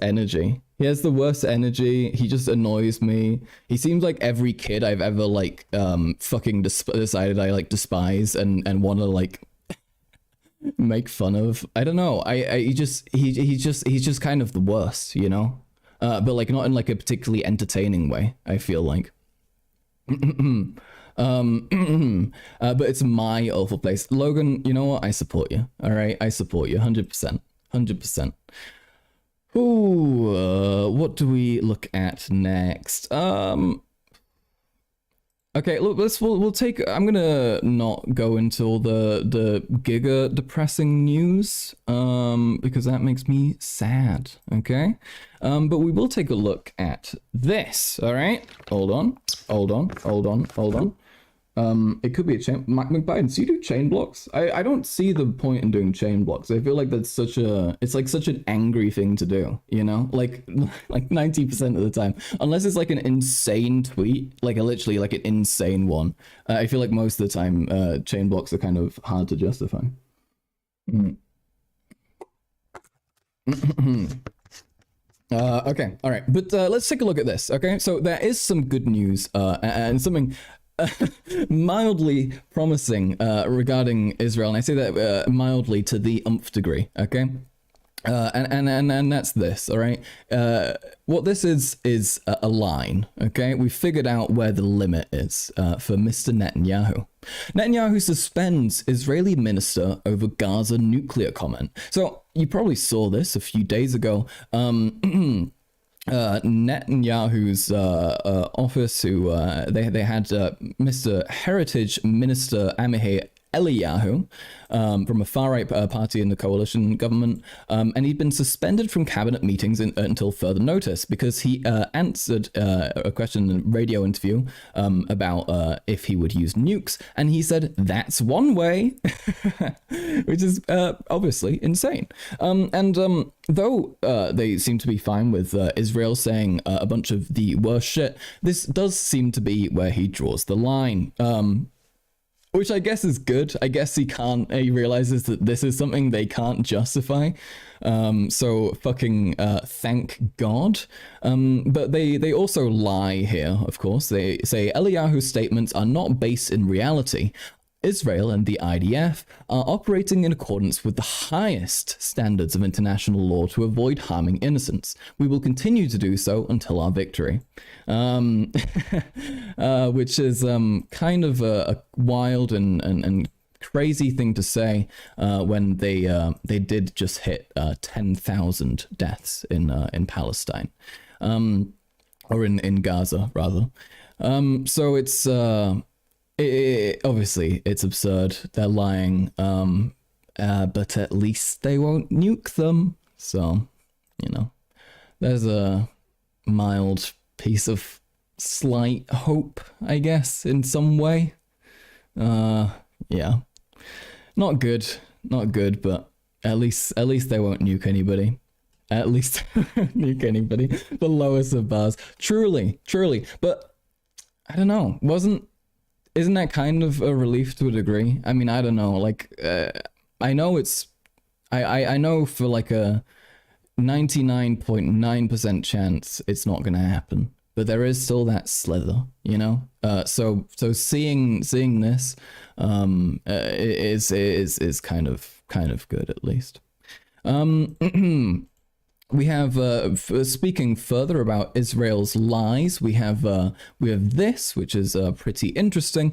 Speaker 1: energy. He has the worst energy. He just annoys me. He seems like every kid I've ever like fucking decided I like despise and want to like make fun of. I don't know. He's just kind of the worst, you know. But like not in like a particularly entertaining way, I feel like. But it's my awful place. Logan, you know what? I support you. All right, I support you 100%. 100%. Ooh, what do we look at next? Okay, look, we'll take. I'm gonna not go into all the giga depressing news, because that makes me sad. Okay, but we will take a look at this. All right, hold on. It could be a chain. McBiden, do you do chain blocks? I don't see the point in doing chain blocks. I feel like that's it's like such an angry thing to do, you know? Like 90% of the time. Unless it's like an insane tweet, like literally like an insane one. I feel like most of the time chain blocks are kind of hard to justify. Okay, all right. But let's take a look at this, okay? So there is some good news and something mildly promising regarding Israel, and I say that mildly to the nth degree, okay? And that's this, all right? What this is a line, okay? We figured out where the limit is for Mr. Netanyahu. Netanyahu suspends Israeli minister over Gaza nuclear comment. So you probably saw this a few days ago. Netanyahu's office, who they had Mr. Heritage Minister Amichai Eliyahu from a far-right party in the coalition government, and he'd been suspended from cabinet meetings until further notice because he answered a question in a radio interview about if he would use nukes, and he said, "That's one way," which is obviously insane. Though they seem to be fine with Israel saying a bunch of the worst shit, this does seem to be where he draws the line. Which I guess is good. I guess he realizes that this is something they can't justify. So fucking thank God. But they also lie here, of course. They say Eliyahu's statements are not based in reality. Israel and the IDF are operating in accordance with the highest standards of international law to avoid harming innocents. We will continue to do so until our victory. Which is kind of a wild and crazy thing to say when they did just hit 10,000 deaths in Palestine, or in Gaza rather. So it's obviously it's absurd. They're lying, but at least they won't nuke them. So, you know, there's a mild piece of slight hope, I guess, in some way. Yeah, not good, but at least they won't nuke anybody. At least nuke anybody. The lowest of bars. Truly. But I don't know. isn't that kind of a relief to a degree? I mean, I don't know. Like, I know it's, I know for like a 99.9% chance it's not gonna happen, but there is still that slither, you know. So seeing this, is kind of good at least. We have, speaking further about Israel's lies, we have this, which is pretty interesting.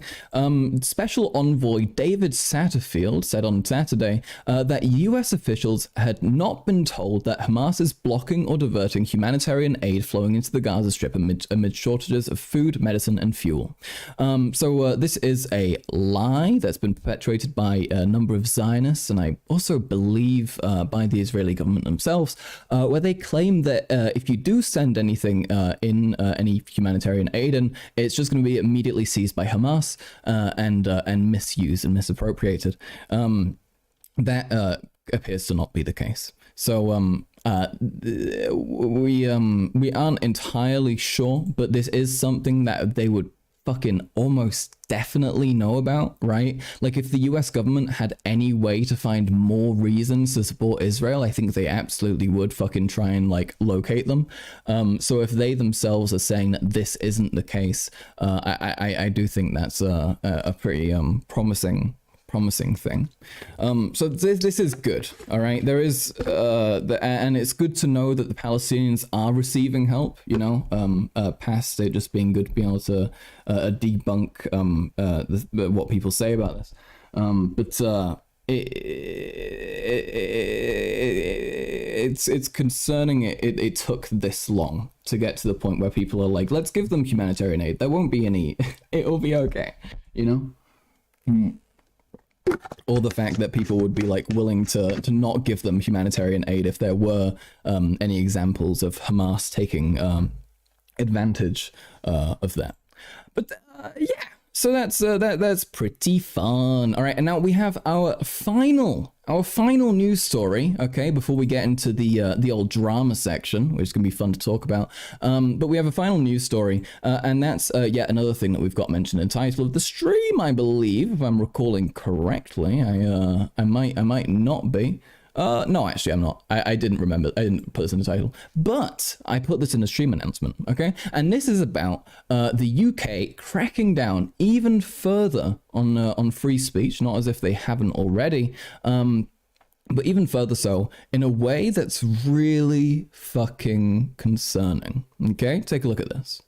Speaker 1: Special Envoy David Satterfield said on Saturday that US officials had not been told that Hamas is blocking or diverting humanitarian aid flowing into the Gaza Strip amid shortages of food, medicine, and fuel. So this is a lie that's been perpetuated by a number of Zionists, and I also believe by the Israeli government themselves, where they claim that if you do send anything in any humanitarian aid, and it's just going to be immediately seized by Hamas and misused and misappropriated. That appears to not be the case. So we aren't entirely sure, but this is something that they would fucking almost definitely know about, right? Like, if the US government had any way to find more reasons to support Israel, I think they absolutely would fucking try and like locate them. So if they themselves are saying that this isn't the case, I do think that's a pretty promising thing. So this is good. All right, there is and it's good to know that the Palestinians are receiving help, you know, past it just being good to be able to debunk what people say about this. But it's concerning it took this long to get to the point where people are like, let's give them humanitarian aid. There won't be any, it'll be okay, you know? Or the fact that people would be like willing to not give them humanitarian aid if there were any examples of Hamas taking advantage of that. But yeah, so that's pretty fun. All right, and now we have our final news story. Okay, before we get into the old drama section, which is gonna be fun to talk about. But we have a final news story, and that's yet another thing that we've got mentioned in the title of the stream, I believe, if I'm recalling correctly. I might not be. No, actually, I'm not. I didn't remember. I didn't put this in the title, but I put this in the stream announcement. Okay, and this is about the UK cracking down even further on free speech, not as if they haven't already, but even further so in a way that's really fucking concerning. Okay, take a look at this.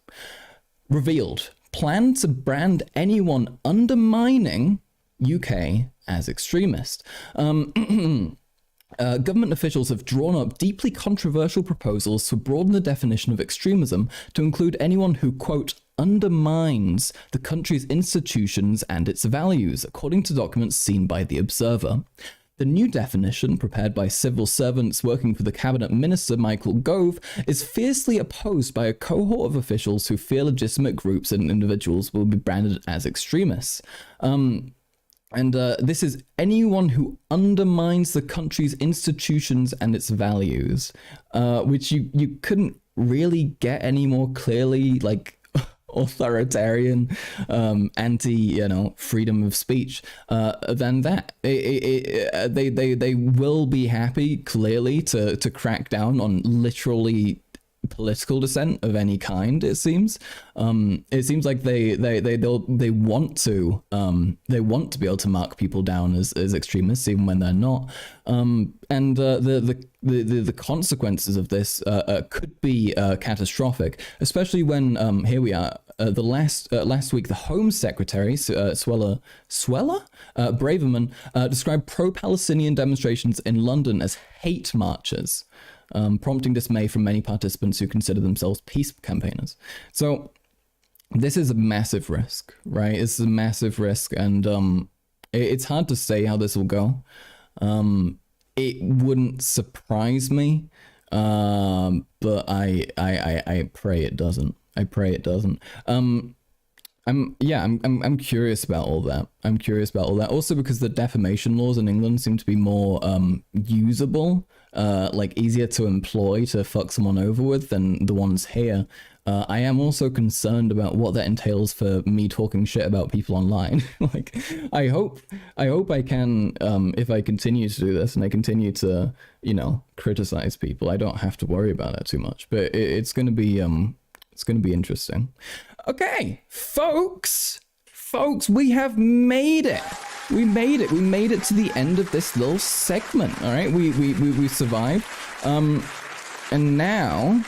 Speaker 1: Revealed plan to brand anyone undermining UK as extremist. Government officials have drawn up deeply controversial proposals to broaden the definition of extremism to include anyone who, quote, undermines the country's institutions and its values, according to documents seen by The Observer. The new definition, prepared by civil servants working for the cabinet minister Michael Gove, is fiercely opposed by a cohort of officials who fear legitimate groups and individuals will be branded as extremists. And this is anyone who undermines the country's institutions and its values, which you couldn't really get any more clearly, like, authoritarian, anti, freedom of speech than that. They will be happy, clearly, to crack down on literally political dissent of any kind. It seems like they want to be able to mark people down as extremists even when they're not, and the consequences of this could be catastrophic, especially when here we are. Last week, the Home Secretary, Suella Braverman, described pro-Palestinian demonstrations in London as hate marches, prompting dismay from many participants who consider themselves peace campaigners. So this is a massive risk, right? It's a massive risk, and it's hard to say how this will go. It wouldn't surprise me, but I pray it doesn't. I pray it doesn't. I'm curious about all that. I'm curious about all that. Also because the defamation laws in England seem to be more usable, like easier to employ to fuck someone over with than the ones here. I am also concerned about what that entails for me talking shit about people online. Like, I hope I can, if I continue to do this and I continue to, you know, criticize people, I don't have to worry about that too much. But it's gonna be interesting. Okay, folks, we have made it. We made it to the end of this little segment. All right, we survived. And now,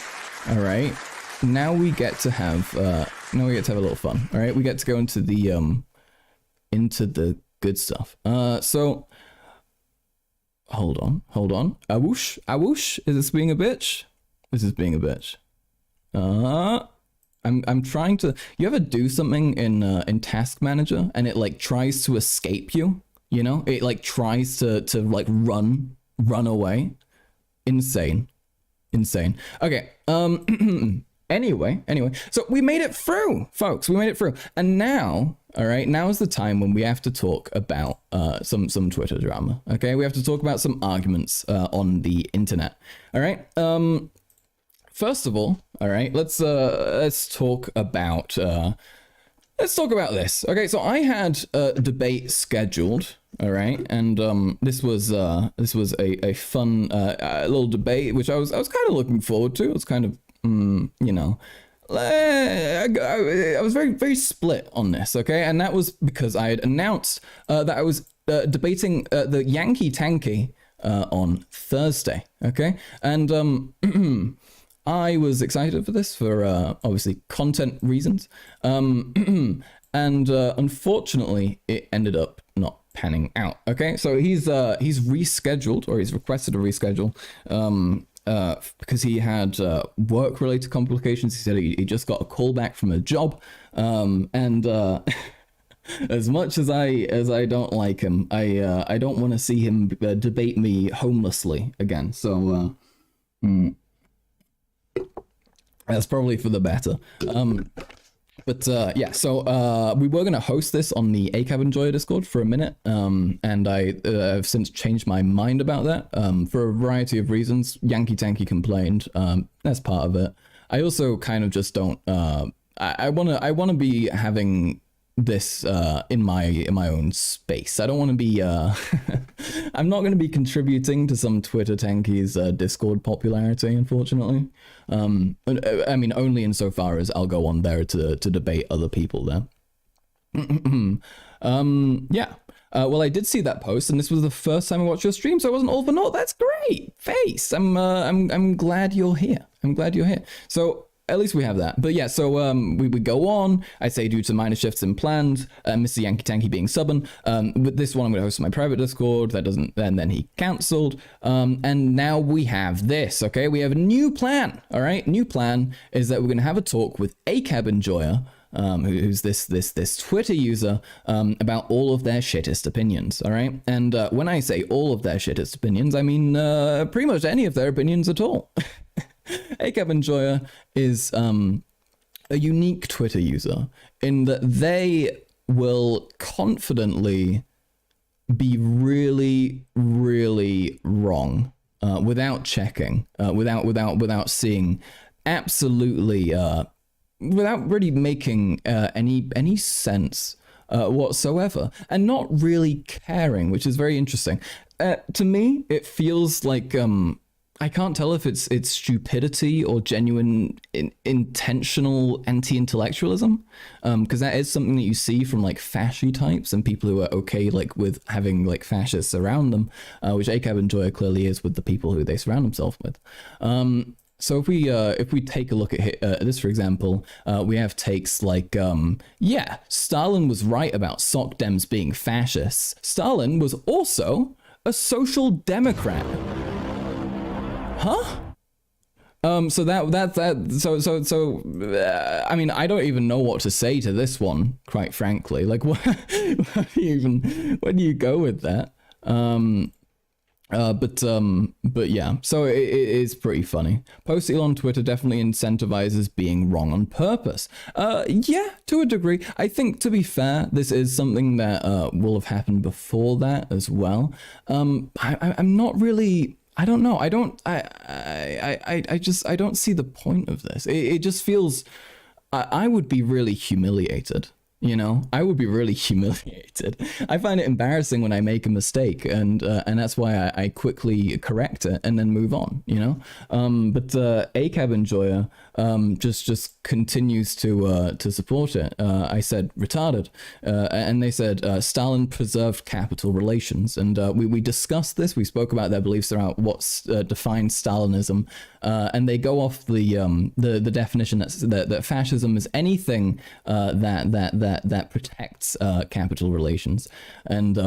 Speaker 1: all right. Now we get to have a little fun. All right, we get to go into the good stuff. So hold on. Awoosh. Is this being a bitch? This is being a bitch. I'm trying to. You ever do something in Task Manager and it like tries to escape you? You know, it like tries to like run away. Insane. Okay. Anyway, so we made it through, folks. We made it through, and now, all right, now is the time when we have to talk about some Twitter drama. Okay, we have to talk about some arguments on the internet. All right. First of all right, let's talk about this. Okay, so I had a debate scheduled. All right, and this was a fun little debate, which I was kind of looking forward to. It was kind of you know, I was very split on this, okay? And that was because I had announced that I was debating the Yankee Tanky on Thursday, okay? And I was excited for this for obviously content reasons. And unfortunately, it ended up not panning out, okay? So he's rescheduled, or he's requested a reschedule. Because he had work-related complications. He said he just got a call back from a job, and as much as I don't like him, I don't want to see him debate me homelessly again. So that's probably for the better. But yeah, so we were going to host this on the ACAB Enjoyer Discord for a minute, and I've since changed my mind about that for a variety of reasons. Yankee Tanky complained. That's part of it. I also kind of just don't. I wanna be having this in my own space. I don't want to be. I'm not going to be contributing to some Twitter Tanky's Discord popularity, unfortunately. I mean, only insofar as I'll go on there to debate other people there. Yeah. Well, I did see that post, and this was the first time I watched your stream, so I wasn't all for naught. That's great, Face. I'm glad you're here. So at least we have that. But yeah, so we would go on. I say due to minor shifts in plans, Mr. Yankee Tanky being stubborn. With this one, I'm going to host my private Discord. That doesn't, and then he cancelled. And now we have this. Okay, we have a new plan. All right, new plan is that we're going to have a talk with ACAB Enjoyer, who's this Twitter user, about all of their shittest opinions. All right, and when I say all of their shittest opinions, I mean pretty much any of their opinions at all. ACAB Enjoyer is a unique Twitter user in that they will confidently be really, really wrong without checking, without seeing, absolutely, without really making any sense whatsoever, and not really caring, which is very interesting. To me, it feels like I can't tell if it's stupidity or genuine intentional anti-intellectualism, because that is something that you see from like fasci types and people who are okay like with having like fascists around them, which ACAB Enjoyer clearly is with the people who they surround themselves with. So if we take a look at this, for example, we have takes like, yeah, Stalin was right about Soc Dems being fascists. Stalin was also a social democrat. Huh? So I mean, I don't even know what to say to this one, quite frankly. Like, what do you go with that? But yeah, so it is pretty funny. Posting on Twitter definitely incentivizes being wrong on purpose. Yeah, to a degree. I think, to be fair, this is something that will have happened before that as well. I'm not really. I don't know. I don't see the point of this. It just feels. I would be really humiliated. You know, I would be really humiliated. I find it embarrassing when I make a mistake, and that's why I quickly correct it and then move on. You know, but ACAB Enjoyer just continues to support it. I said retarded, and they said Stalin preserved capital relations, and we discussed this. We spoke about their beliefs around what defines Stalinism, and they go off the definition that fascism is anything that protects capital relations, and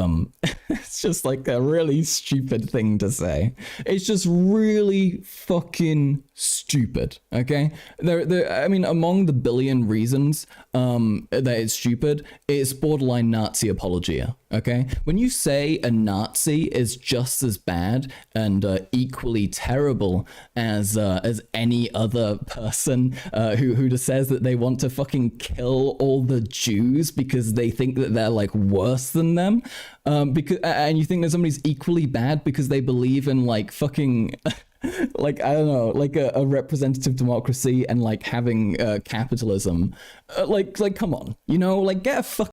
Speaker 1: it's just like a really stupid thing to say. It's just really fucking stupid. Okay, I mean, among the billion reasons that it's stupid, it's borderline Nazi apologia. Okay, when you say a Nazi is just as bad and equally terrible as any other person who just says that they want to fucking kill all the Jews because they think that they're like worse than them, and you think that somebody's equally bad because they believe in like fucking like, I don't know, like a representative democracy and like having capitalism, like come on, you know, like get a fucking